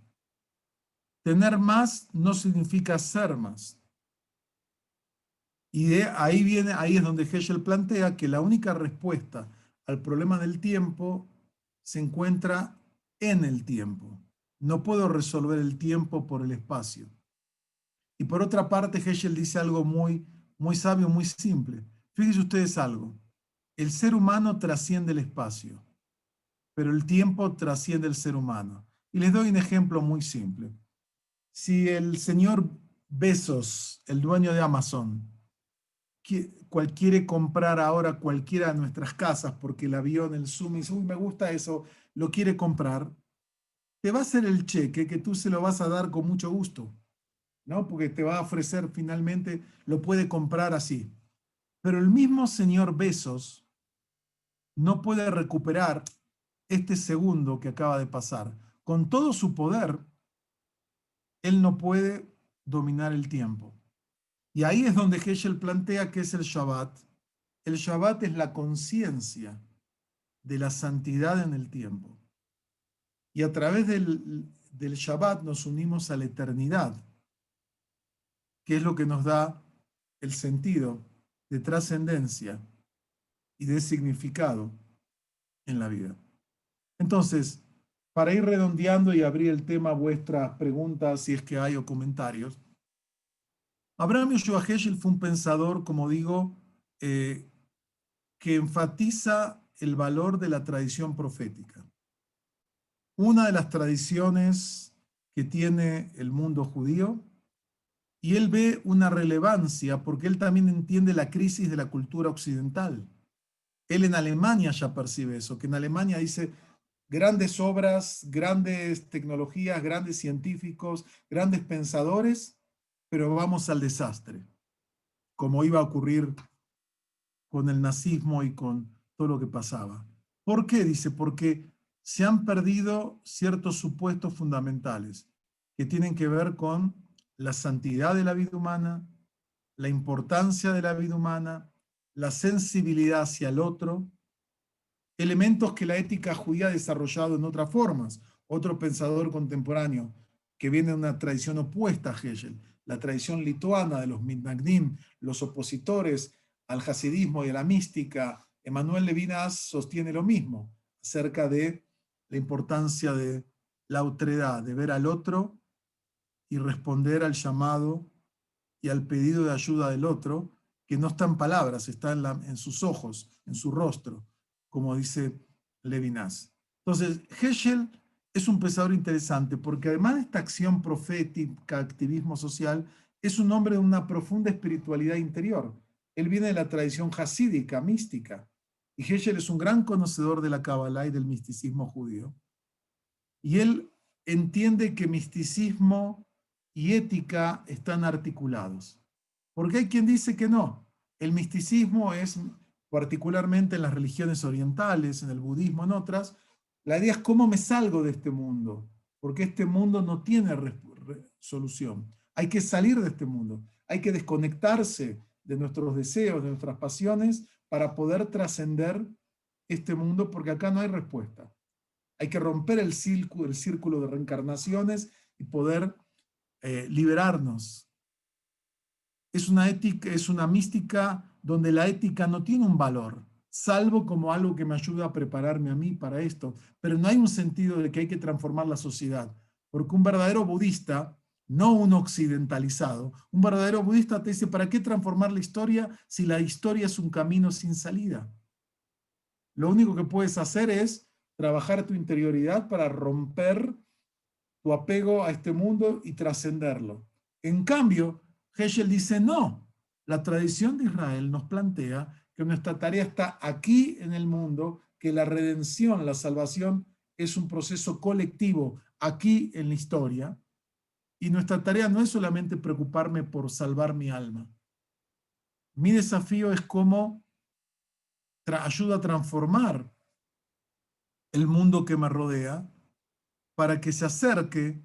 Tener más no significa ser más. Y ahí es donde Heschel plantea que la única respuesta al problema del tiempo se encuentra en el tiempo. No puedo resolver el tiempo por el espacio. Y por otra parte, Heschel dice algo muy, muy sabio, muy simple. Fíjense ustedes algo. El ser humano trasciende el espacio, pero el tiempo trasciende el ser humano. Y les doy un ejemplo muy simple. Si el señor Bezos, el dueño de Amazon, quiere comprar ahora cualquiera de nuestras casas porque la vio en el Zoom y dice, uy, me gusta eso, lo quiere comprar, te va a hacer el cheque que tú se lo vas a dar con mucho gusto, ¿no? Porque te va a ofrecer finalmente, lo puede comprar así. Pero el mismo señor Bezos no puede recuperar este segundo que acaba de pasar. Con todo su poder, él no puede dominar el tiempo. Y ahí es donde Heschel plantea que es el Shabbat. El Shabbat es la conciencia de la santidad en el tiempo. Y a través del Shabbat nos unimos a la eternidad, que es lo que nos da el sentido de trascendencia y de significado en la vida. Entonces, para ir redondeando y abrir el tema a vuestras preguntas, si es que hay o comentarios, Abraham Yoshua Heschel fue un pensador, como digo, que enfatiza el valor de la tradición profética. Una de las tradiciones que tiene el mundo judío, y él ve una relevancia porque él también entiende la crisis de la cultura occidental. Él en Alemania ya percibe eso, que en Alemania dice grandes obras, grandes tecnologías, grandes científicos, grandes pensadores, pero vamos al desastre, como iba a ocurrir con el nazismo y con todo lo que pasaba. ¿Por qué? Dice, porque se han perdido ciertos supuestos fundamentales que tienen que ver con la santidad de la vida humana, la importancia de la vida humana, la sensibilidad hacia el otro, elementos que la ética judía ha desarrollado en otras formas. Otro pensador contemporáneo que viene de una tradición opuesta a Hegel, la tradición lituana de los Mitnagdim, los opositores al hasidismo y a la mística, Emmanuel Levinas sostiene lo mismo acerca de la importancia de la otredad, de ver al otro y responder al llamado y al pedido de ayuda del otro, que no está en palabras, está en sus ojos, en su rostro, como dice Levinas. Entonces, Heschel es un pensador interesante porque además de esta acción profética, activismo social, es un hombre de una profunda espiritualidad interior. Él viene de la tradición hasídica, mística, y Heschel es un gran conocedor de la Kabbalah y del misticismo judío. Y él entiende que misticismo y ética están articulados. Porque hay quien dice que no. El misticismo es, particularmente en las religiones orientales, en el budismo, en otras, la idea es cómo me salgo de este mundo, porque este mundo no tiene solución. Hay que salir de este mundo, hay que desconectarse de nuestros deseos, de nuestras pasiones, para poder trascender este mundo, porque acá no hay respuesta. Hay que romper el círculo de reencarnaciones y poder liberarnos. Es una ética, es una mística donde la ética no tiene un valor, salvo como algo que me ayuda a prepararme a mí para esto. Pero no hay un sentido de que hay que transformar la sociedad, porque un verdadero budista, no un occidentalizado, un verdadero budista te dice, ¿para qué transformar la historia si la historia es un camino sin salida? Lo único que puedes hacer es trabajar tu interioridad para romper tu apego a este mundo y trascenderlo. En cambio, Heschel dice, no, la tradición de Israel nos plantea que nuestra tarea está aquí en el mundo, que la redención, la salvación, es un proceso colectivo aquí en la historia, y nuestra tarea no es solamente preocuparme por salvar mi alma. Mi desafío es cómo ayuda a transformar el mundo que me rodea para que se acerque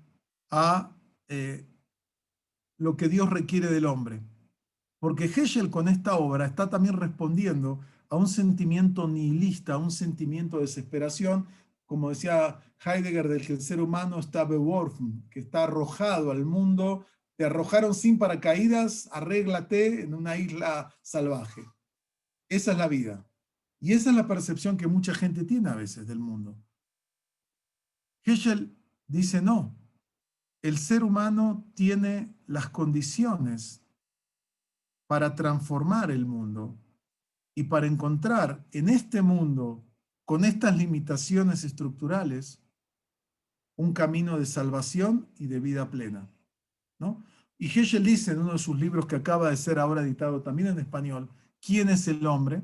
a lo que Dios requiere del hombre. Porque Heschel con esta obra está también respondiendo a un sentimiento nihilista, a un sentimiento de desesperación, como decía Heidegger, del que el ser humano está beworfen, que está arrojado al mundo, te arrojaron sin paracaídas, arréglate en una isla salvaje. Esa es la vida. Y esa es la percepción que mucha gente tiene a veces del mundo. Heschel dice no, el ser humano tiene las condiciones para transformar el mundo y para encontrar en este mundo, con estas limitaciones estructurales, un camino de salvación y de vida plena, ¿no? Y Heschel dice en uno de sus libros que acaba de ser ahora editado también en español, ¿Quién es el hombre?,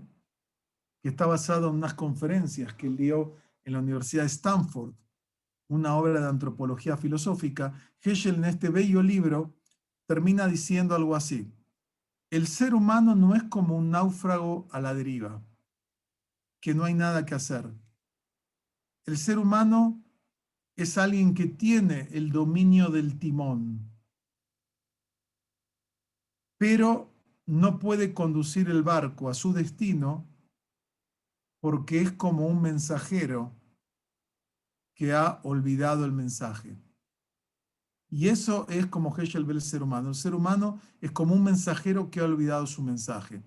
que está basado en unas conferencias que él dio en la Universidad de Stanford, una obra de antropología filosófica. Heschel en este bello libro termina diciendo algo así: el ser humano no es como un náufrago a la deriva, que no hay nada que hacer. El ser humano es alguien que tiene el dominio del timón, pero no puede conducir el barco a su destino porque es como un mensajero que ha olvidado el mensaje. Y eso es como Heschel ve el ser humano. El ser humano es como un mensajero que ha olvidado su mensaje.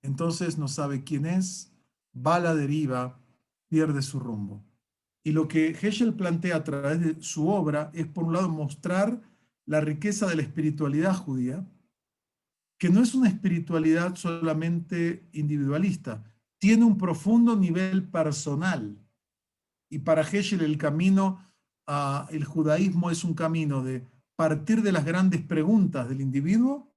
Entonces no sabe quién es, va a la deriva, pierde su rumbo. Y lo que Heschel plantea a través de su obra es, por un lado, mostrar la riqueza de la espiritualidad judía, que no es una espiritualidad solamente individualista, tiene un profundo nivel personal. Y para Heschel el camino el judaísmo es un camino de partir de las grandes preguntas del individuo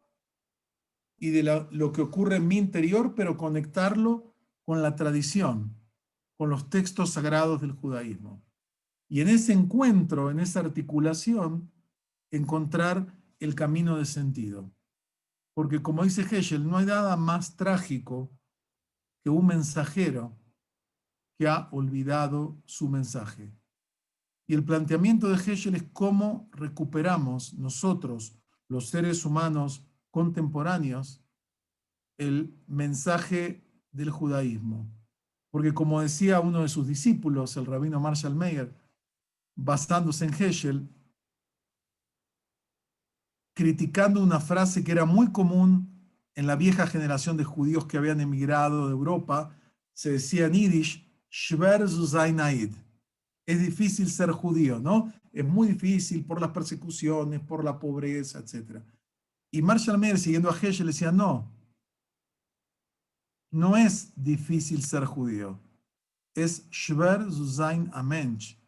y de lo que ocurre en mi interior, pero conectarlo con la tradición, con los textos sagrados del judaísmo. Y en ese encuentro, en esa articulación, encontrar el camino de sentido. Porque como dice Heschel, no hay nada más trágico que un mensajero que ha olvidado su mensaje. Y el planteamiento de Heschel es cómo recuperamos nosotros, los seres humanos contemporáneos, el mensaje del judaísmo. Porque como decía uno de sus discípulos, el rabino Marshall Mayer, basándose en Heschel, criticando una frase que era muy común en la vieja generación de judíos que habían emigrado de Europa, se decía en Yiddish, Schwer zu sein Aid. Es difícil ser judío, ¿no? Es muy difícil por las persecuciones, por la pobreza, etc. Y Marshall Mayer, siguiendo a Heschel, decía, no, no es difícil ser judío. es schwer zu sein ein Mensch.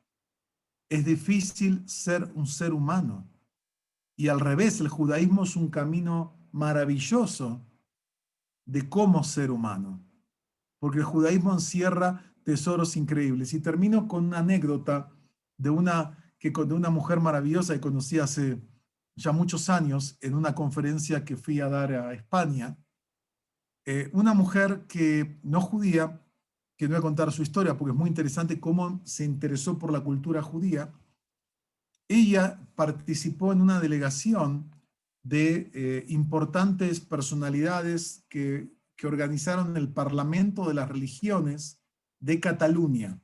Es difícil ser un ser humano. Y al revés, el judaísmo es un camino maravilloso de cómo ser humano, porque el judaísmo encierra tesoros increíbles. Y termino con una anécdota de una mujer maravillosa que conocí hace ya muchos años en una conferencia que fui a dar a España. Una mujer que no judía, que no voy a contar su historia porque es muy interesante cómo se interesó por la cultura judía. Ella participó en una delegación de importantes personalidades que organizaron el Parlamento de las Religiones de Cataluña.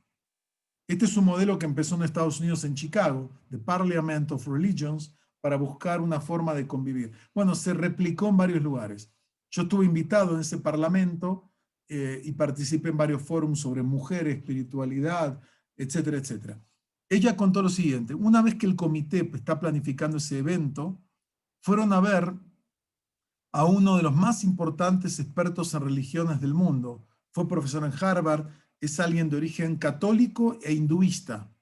Este es un modelo que empezó en Estados Unidos, en Chicago, the Parliament of Religions, para buscar una forma de convivir. Bueno, se replicó en varios lugares. Yo estuve invitado en ese parlamento y participé en varios foros sobre mujeres, espiritualidad, etcétera, etcétera. Ella contó lo siguiente: una vez que el comité está planificando ese evento, fueron a ver a uno de los más importantes expertos en religiones del mundo. Fue profesor en Harvard, es alguien de origen católico e hinduista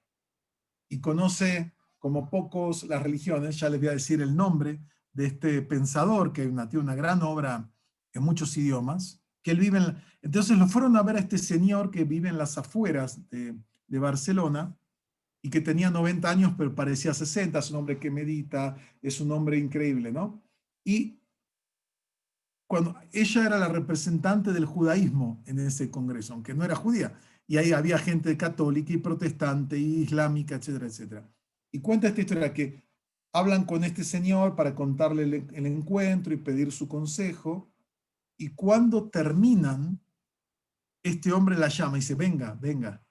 y conoce como pocos las religiones. Ya les voy a decir el nombre de este pensador que tiene una gran obra en muchos idiomas, que él vive entonces lo fueron a ver a este señor que vive en las afueras de Barcelona y que tenía 90 años pero parecía 60, es un hombre que medita, es un hombre increíble, ¿no? Y cuando ella era la representante del judaísmo en ese congreso, aunque no era judía, y ahí había gente católica y protestante y islámica, etcétera, etcétera. Y cuenta esta historia que hablan con este señor para contarle el encuentro y pedir su consejo, y cuando terminan, este hombre la llama y dice, venga, venga.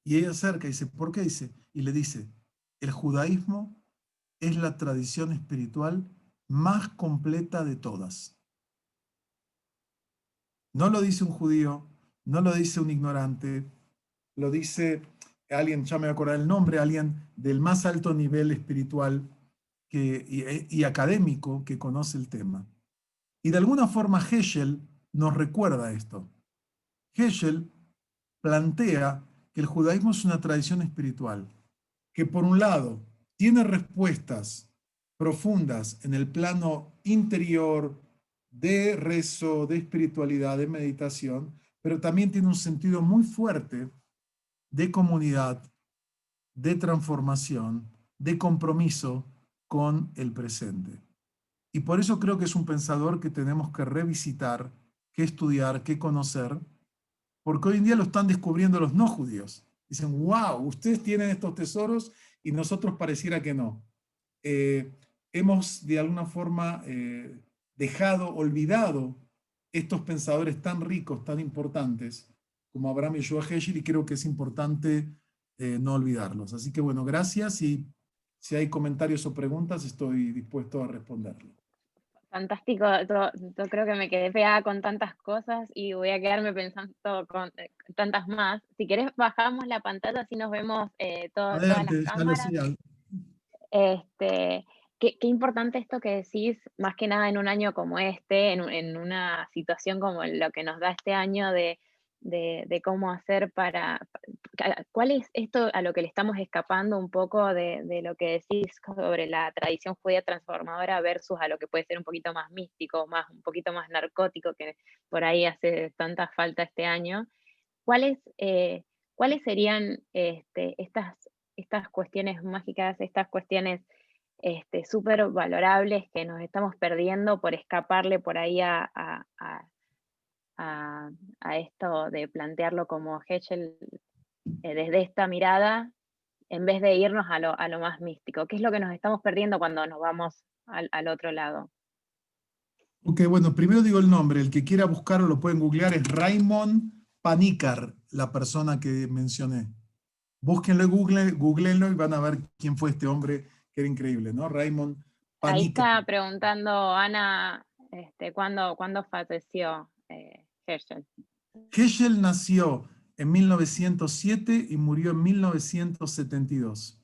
Y ella acerca y dice, ¿por qué? Dice, y le dice, el judaísmo es la tradición espiritual más completa de todas. No lo dice un judío, no lo dice un ignorante, lo dice alguien, ya me voy a acordar el nombre, alguien del más alto nivel espiritual y académico que conoce el tema. Y de alguna forma Heschel nos recuerda esto. Heschel plantea que el judaísmo es una tradición espiritual, que por un lado tiene respuestas profundas en el plano interior de rezo, de espiritualidad, de meditación, pero también tiene un sentido muy fuerte de comunidad, de transformación, de compromiso con el presente. Y por eso creo que es un pensador que tenemos que revisitar, que estudiar, que conocer, porque hoy en día lo están descubriendo los no judíos. Dicen, wow, ustedes tienen estos tesoros y nosotros pareciera que no. Hemos de alguna forma dejado, olvidado estos pensadores tan ricos, tan importantes como Abraham y Yoshua Heschel, y creo que es importante no olvidarlos. Así que bueno, gracias, y si hay comentarios o preguntas estoy dispuesto a responderlo. Fantástico, yo creo que me quedé pegada con tantas cosas y voy a quedarme pensando con tantas más. Si querés, bajamos la pantalla, así nos vemos todas las Adelante, ya lo cámaras. sé. Este, qué importante esto que decís, más que nada en un año como este, en una situación como lo que nos da este año de cómo hacer ¿cuál es esto a lo que le estamos escapando un poco de lo que decís sobre la tradición judía transformadora versus a lo que puede ser un poquito más místico, un poquito más narcótico, que por ahí hace tanta falta este año? ¿Cuáles serían estas cuestiones mágicas, estas cuestiones súper valorables que nos estamos perdiendo por escaparle por ahí a esto de plantearlo como Heschel desde esta mirada, en vez de irnos a lo más místico? ¿Qué es lo que nos estamos perdiendo cuando nos vamos al otro lado? Ok, bueno, primero digo el nombre. El que quiera buscarlo lo pueden googlear. Es Raymond Panikkar, la persona que mencioné. Búsquenlo en googleenlo y van a ver quién fue este hombre que era increíble, ¿no? Raymond Ahí Panikkar. está preguntando Ana, ¿cuándo falleció Herschel? Heschel nació en 1907 y murió en 1972.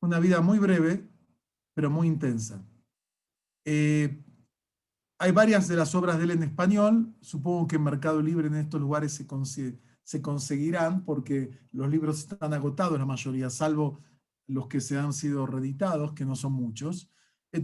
Una vida muy breve, pero muy intensa. Hay varias de las obras de él en español. Supongo que en Mercado Libre en estos lugares se conseguirán porque los libros están agotados, la mayoría, salvo los que se han sido reeditados, que no son muchos.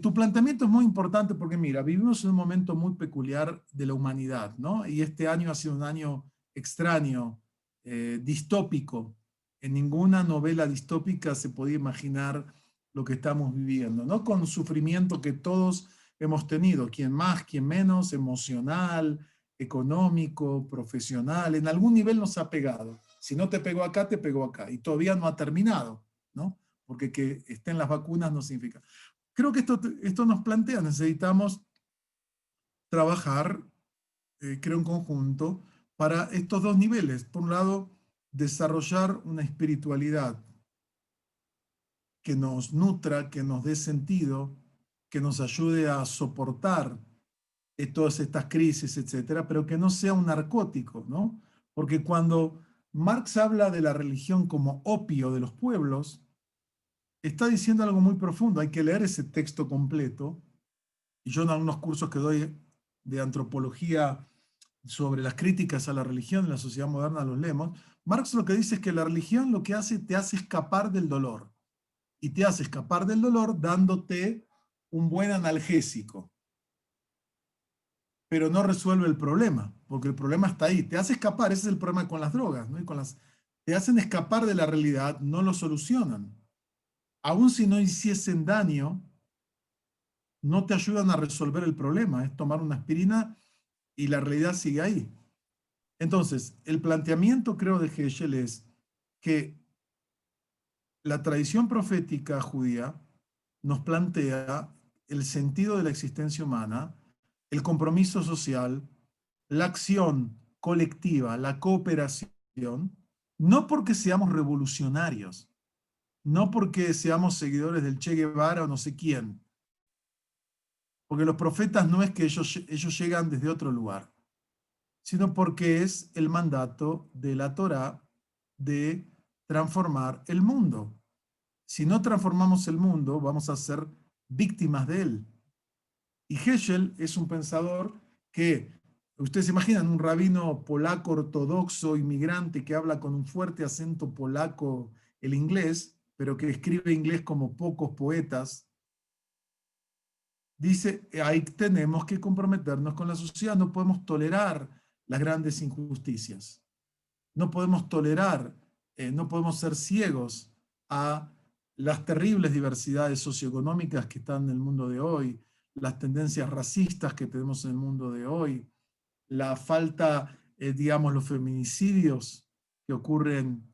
Tu planteamiento es muy importante porque, mira, vivimos en un momento muy peculiar de la humanidad, ¿no? Y este año ha sido un año extraño, distópico. En ninguna novela distópica se podía imaginar lo que estamos viviendo, ¿no? Con sufrimiento que todos hemos tenido, quien más, quien menos, emocional, económico, profesional, en algún nivel nos ha pegado. Si no te pegó acá, te pegó acá. Y todavía no ha terminado, ¿no? Porque que estén las vacunas no significa. Creo que esto nos plantea, necesitamos trabajar, creo, en conjunto para estos dos niveles. Por un lado, desarrollar una espiritualidad que nos nutra, que nos dé sentido, que nos ayude a soportar todas estas crisis, etcétera, pero que no sea un narcótico, ¿no? Porque cuando Marx habla de la religión como opio de los pueblos, está diciendo algo muy profundo. Hay que leer ese texto completo. Y yo en algunos cursos que doy de antropología sobre las críticas a la religión en la sociedad moderna los leemos. Marx lo que dice es que la religión lo que hace, te hace escapar del dolor. Y te hace escapar del dolor dándote un buen analgésico. Pero no resuelve el problema, porque el problema está ahí. Te hace escapar, ese es el problema con las drogas, ¿no? Te hacen escapar de la realidad, no lo solucionan. Aun si no hiciesen daño, no te ayudan a resolver el problema. Es tomar una aspirina y la realidad sigue ahí. Entonces, el planteamiento, creo, de Heschel es que la tradición profética judía nos plantea el sentido de la existencia humana, el compromiso social, la acción colectiva, la cooperación, no porque seamos revolucionarios, no porque seamos seguidores del Che Guevara o no sé quién, porque los profetas no es que ellos llegan desde otro lugar, sino porque es el mandato de la Torá de transformar el mundo. Si no transformamos el mundo, vamos a ser víctimas de él. Y Heschel es un pensador que, ustedes se imaginan, un rabino polaco ortodoxo, inmigrante, que habla con un fuerte acento polaco el inglés, pero que escribe inglés como pocos poetas, dice, ahí tenemos que comprometernos con la sociedad, no podemos tolerar las grandes injusticias, no podemos tolerar, no podemos ser ciegos a las terribles diversidades socioeconómicas que están en el mundo de hoy, las tendencias racistas que tenemos en el mundo de hoy, la falta, digamos, los feminicidios que ocurren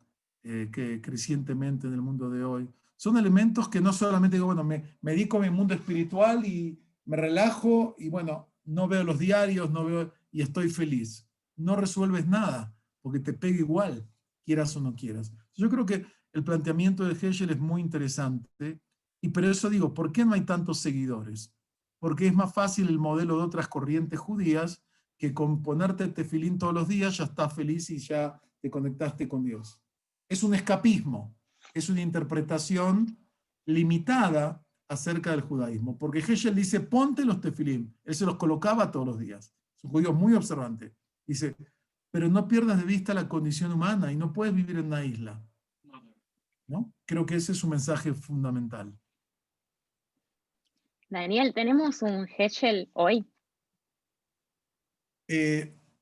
crecientemente en el mundo de hoy. Son elementos que no solamente digo, bueno, me dedico a mi mundo espiritual y me relajo y bueno, no veo los diarios, no veo y estoy feliz. No resuelves nada, porque te pega igual, quieras o no quieras. Yo creo que el planteamiento de Heschel es muy interesante y por eso digo, ¿por qué no hay tantos seguidores? Porque es más fácil el modelo de otras corrientes judías que con ponerte tefilín todos los días ya estás feliz y ya te conectaste con Dios. Es un escapismo, es una interpretación limitada acerca del judaísmo, porque Heschel dice, ponte los tefilín, él se los colocaba todos los días, es un judío muy observante, dice, pero no pierdas de vista la condición humana y no puedes vivir en una isla, ¿no? Creo que ese es un mensaje fundamental. Daniel, ¿tenemos un Heschel hoy?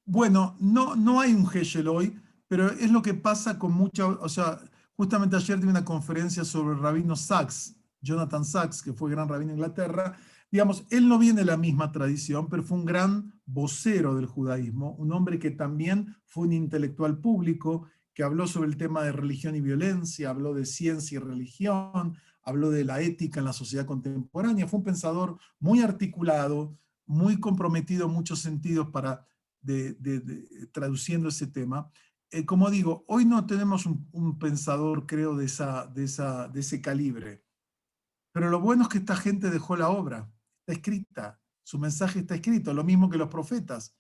Bueno, no hay un Heschel hoy, pero es lo que pasa con mucha, o sea, justamente ayer di una conferencia sobre el rabino Sachs, Jonathan Sachs, que fue gran rabino de Inglaterra. Digamos, él no viene de la misma tradición, pero fue un gran vocero del judaísmo, un hombre que también fue un intelectual público, que habló sobre el tema de religión y violencia, habló de ciencia y religión, habló de la ética en la sociedad contemporánea. Fue un pensador muy articulado, muy comprometido en muchos sentidos para traduciendo ese tema. Como digo, hoy no tenemos un pensador, creo, de ese calibre. Pero lo bueno es que esta gente dejó la obra, está escrita, su mensaje está escrito, lo mismo que los profetas.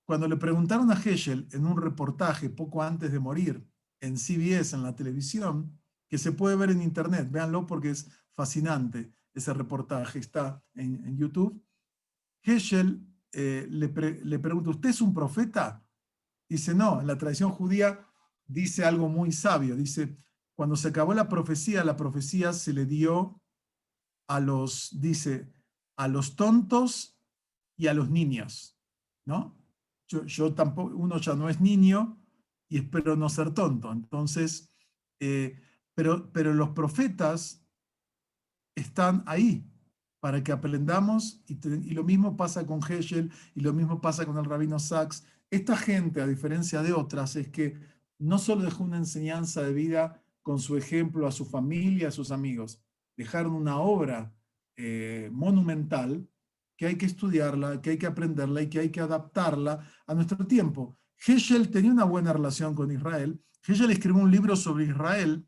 Cuando le preguntaron a Heschel en un reportaje poco antes de morir en CBS, en la televisión, que se puede ver en internet, véanlo porque es fascinante ese reportaje, está en YouTube, Heschel le pregunta, ¿usted es un profeta? Dice, no, en la tradición judía dice algo muy sabio. Dice, cuando se acabó la profecía se le dio dice, a los tontos y a los niños, ¿no? Yo tampoco, uno ya no es niño y espero no ser tonto. Entonces, pero los profetas están ahí para que aprendamos, y lo mismo pasa con Heschel, y lo mismo pasa con el rabino Sachs. Esta gente, a diferencia de otras, es que no solo dejó una enseñanza de vida con su ejemplo a su familia, a sus amigos, dejaron una obra monumental que hay que estudiarla, que hay que aprenderla y que hay que adaptarla a nuestro tiempo. Heschel tenía una buena relación con Israel. Heschel escribió un libro sobre Israel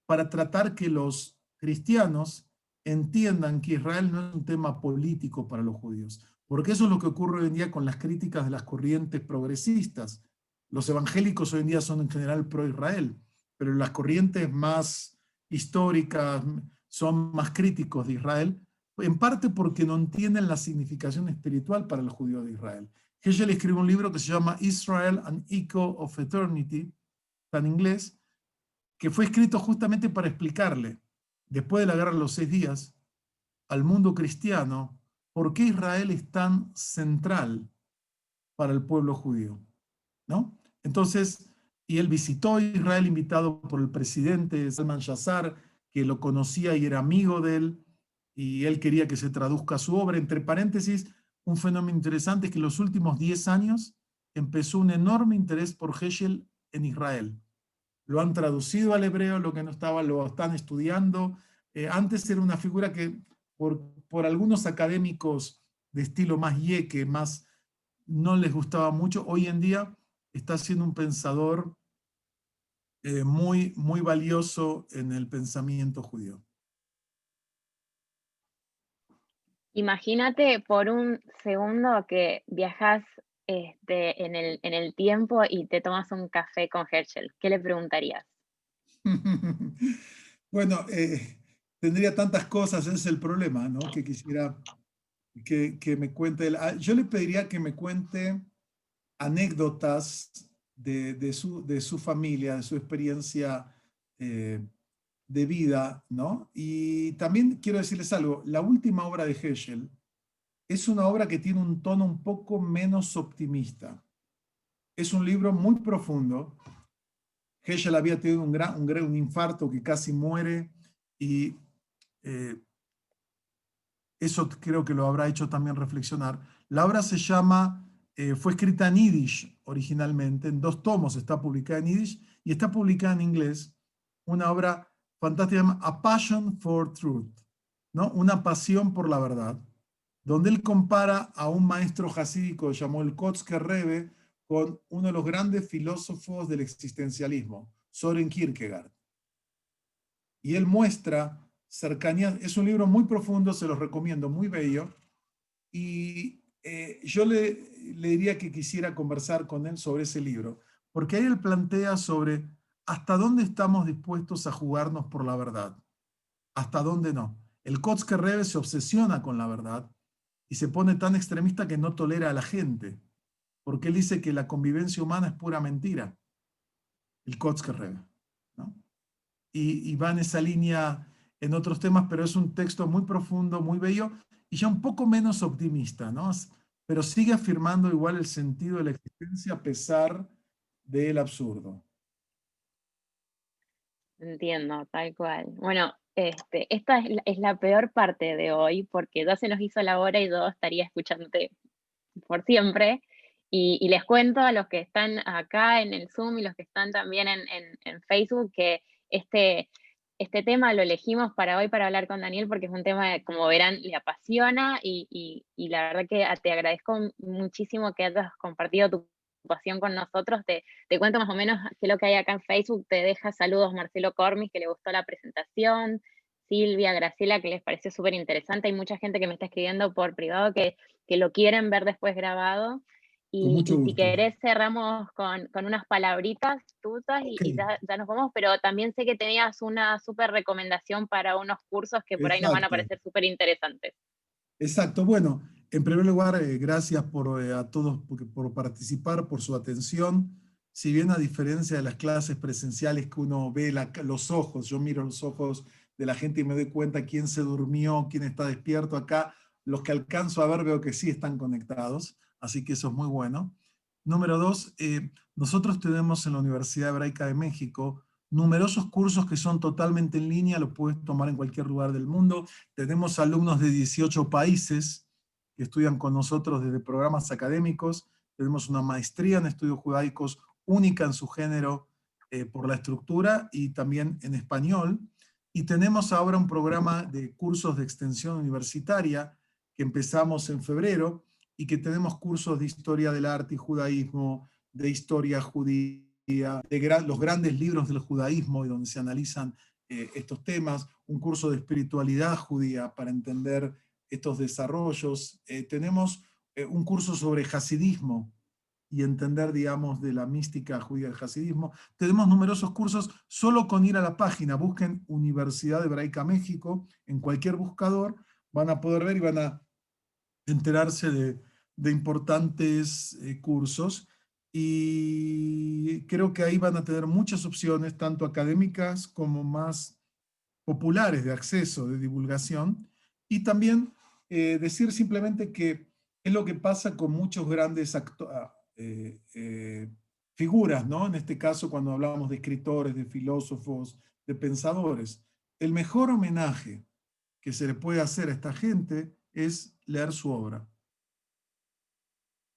para tratar que los cristianos entiendan que Israel no es un tema político para los judíos, porque eso es lo que ocurre hoy en día con las críticas de las corrientes progresistas. Los evangélicos hoy en día son en general pro-Israel, pero las corrientes más históricas son más críticos de Israel, en parte porque no entienden la significación espiritual para el judío de Israel. Heschel escribe un libro que se llama Israel, an Echo of Eternity, está en inglés, que fue escrito justamente para explicarle, después de la guerra de los 6 días, al mundo cristiano, por qué Israel es tan central para el pueblo judío, ¿no? Entonces, y él visitó Israel invitado por el presidente Salman Shazar, que lo conocía y era amigo de él, y él quería que se traduzca su obra. Entre paréntesis, un fenómeno interesante es que en los últimos 10 años empezó un enorme interés por Heschel en Israel. Lo han traducido al hebreo, lo que no estaba, lo están estudiando. Antes era una figura que por algunos académicos de estilo más yeque, más no les gustaba mucho. Hoy en día está siendo un pensador muy, muy valioso en el pensamiento judío. Imagínate por un segundo que viajas en el tiempo y te tomas un café con Herschel. ¿Qué le preguntarías? Bueno, tendría tantas cosas, ese es el problema, ¿no? Que quisiera que me cuente. Yo le pediría que me cuente anécdotas de su familia, de su experiencia de vida, ¿no? Y también quiero decirles algo, la última obra de Heschel es una obra que tiene un tono un poco menos optimista. Es un libro muy profundo. Heschel había tenido un infarto que casi muere y eh, eso creo que lo habrá hecho también reflexionar. La obra se llama, fue escrita en Yiddish originalmente, en 2 tomos, está publicada en Yiddish y está publicada en inglés, una obra fantástica, llama A Passion for Truth, ¿no? Una pasión por la verdad, donde él compara a un maestro jasídico llamado el Kotzker Rebbe con uno de los grandes filósofos del existencialismo, Soren Kierkegaard. Y él muestra cercanía, es un libro muy profundo, se los recomiendo, muy bello, y yo le diría que quisiera conversar con él sobre ese libro, porque ahí él plantea sobre hasta dónde estamos dispuestos a jugarnos por la verdad, hasta dónde no. El Kotzker Rebbe se obsesiona con la verdad y se pone tan extremista que no tolera a la gente, porque él dice que la convivencia humana es pura mentira, el Kotzker Rebbe, ¿no? Y va en esa línea en otros temas, pero es un texto muy profundo, muy bello y ya un poco menos optimista, ¿no? Pero sigue afirmando igual el sentido de la existencia a pesar del absurdo. Entiendo, tal cual. Bueno, esta es la peor parte de hoy porque ya se nos hizo la hora y yo estaría escuchándote por siempre. Y les cuento a los que están acá en el Zoom y los que están también en Facebook que este, este tema lo elegimos para hoy para hablar con Daniel porque es un tema que, como verán, le apasiona y la verdad que te agradezco muchísimo que hayas compartido tu pasión con nosotros. Te cuento más o menos qué es lo que hay acá en Facebook. Te deja saludos Marcelo Cormis, que le gustó la presentación. Silvia, Graciela, que les pareció súper interesante. Hay mucha gente que me está escribiendo por privado que lo quieren ver después grabado. Con mucho Y si gusto. querés cerramos con unas palabritas tuyas Ok, y ya nos vamos, pero también sé que tenías una súper recomendación para unos cursos que por ahí nos van a exacto. parecer súper interesantes. Exacto. Bueno, En primer lugar, gracias a todos por participar, por su atención. Si bien a diferencia de las clases presenciales que uno ve los ojos, yo miro los ojos de la gente y me doy cuenta quién se durmió, quién está despierto acá, los que alcanzo a ver veo que sí están conectados, así que eso es muy bueno. Número dos, nosotros tenemos en la Universidad Hebraica de México numerosos cursos que son totalmente en línea, los puedes tomar en cualquier lugar del mundo. Tenemos alumnos de 18 países que estudian con nosotros desde programas académicos. Tenemos una maestría en estudios judaicos única en su género por la estructura y también en español. Y tenemos ahora un programa de cursos de extensión universitaria que empezamos en febrero y que tenemos cursos de historia del arte y judaísmo, de historia judía, de los grandes libros del judaísmo y donde se analizan estos temas, un curso de espiritualidad judía para entender estos desarrollos. Tenemos un curso sobre hasidismo y entender, digamos, de la mística judía del hasidismo. Tenemos numerosos cursos, solo con ir a la página, busquen Universidad Hebraica México, en cualquier buscador, van a poder ver y van a enterarse de importantes cursos. Y creo que ahí van a tener muchas opciones, tanto académicas como más populares de acceso, de divulgación. Y también decir simplemente que es lo que pasa con muchos grandes figuras, ¿no? En este caso, cuando hablamos de escritores, de filósofos, de pensadores. El mejor homenaje que se le puede hacer a esta gente es leer su obra.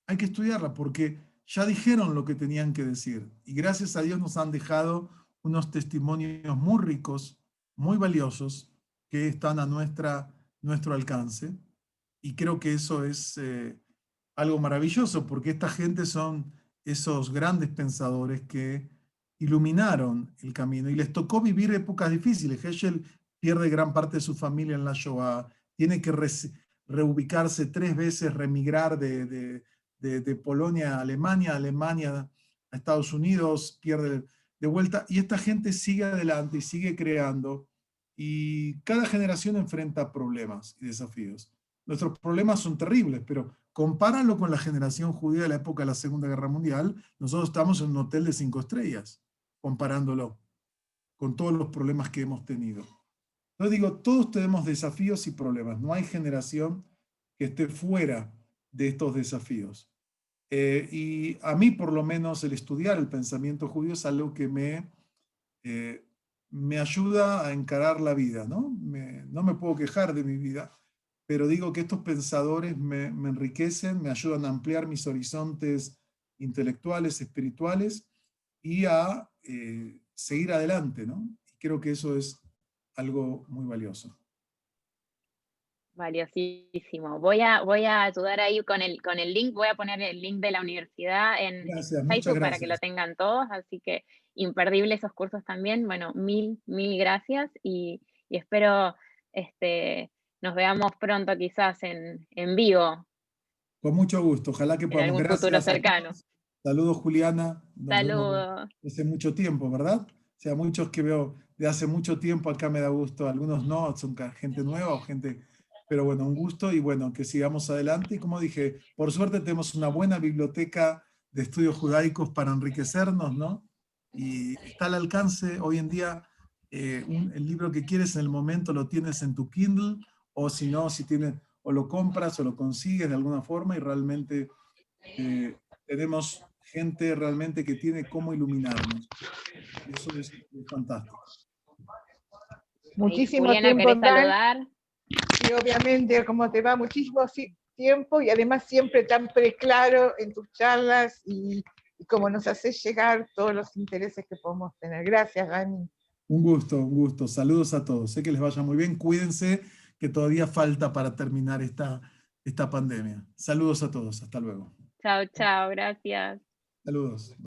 Hay que estudiarla porque ya dijeron lo que tenían que decir. Y gracias a Dios nos han dejado unos testimonios muy ricos, muy valiosos, que están a nuestro alcance. Y creo que eso es algo maravilloso, porque esta gente son esos grandes pensadores que iluminaron el camino. Y les tocó vivir épocas difíciles. Heschel pierde gran parte de su familia en la Shoah, tiene que reubicarse 3 veces, remigrar de Polonia a Alemania, Alemania a Estados Unidos, pierde de vuelta, y esta gente sigue adelante y sigue creando, y cada generación enfrenta problemas y desafíos. Nuestros problemas son terribles, pero compáralo con la generación judía de la época de la Segunda Guerra Mundial, nosotros estamos en un hotel de 5 estrellas, comparándolo con todos los problemas que hemos tenido. Yo digo, todos tenemos desafíos y problemas, no hay generación que esté fuera de estos desafíos. Y a mí, por lo menos, el estudiar el pensamiento judío es algo que me ayuda a encarar la vida, ¿no? No me puedo quejar de mi vida, pero digo que estos pensadores me enriquecen, me ayudan a ampliar mis horizontes intelectuales, espirituales y a seguir adelante, ¿no? Y creo que eso es algo muy valioso. Valiosísimo. Voy a ayudar ahí con el link, voy a poner el link de la universidad en Gracias, muchas Facebook para que lo gracias. tengan todos, así que imperdible esos cursos también. Bueno, mil gracias y espero nos veamos pronto quizás en vivo, Con mucho gusto, ojalá que en podamos. algún futuro Gracias a cercano. todos. Saludos, Juliana. Nos vemos Saludos. hace mucho tiempo, ¿verdad? O sea, muchos que veo de hace mucho tiempo acá me da gusto, algunos no, son gente nueva o gente, pero bueno, un gusto y bueno, que sigamos adelante. Y como dije, por suerte tenemos una buena biblioteca de estudios judaicos para enriquecernos, ¿no? Y está al alcance hoy en día, el libro que quieres en el momento lo tienes en tu Kindle, o si no, si tienes, o lo compras o lo consigues de alguna forma, y realmente tenemos gente realmente que tiene cómo iluminarnos. Y eso es fantástico. Muchísimo Juliana, tiempo, ¿querés Dan, saludar? y obviamente, como te va, muchísimo tiempo y además siempre tan preclaro en tus charlas y como nos haces llegar todos los intereses que podemos tener. Gracias, Dani. Un gusto, un gusto. Saludos a todos. Sé que les vaya muy bien. Cuídense, que todavía falta para terminar esta pandemia. Saludos a todos. Hasta luego. Chao, chao, gracias. Saludos.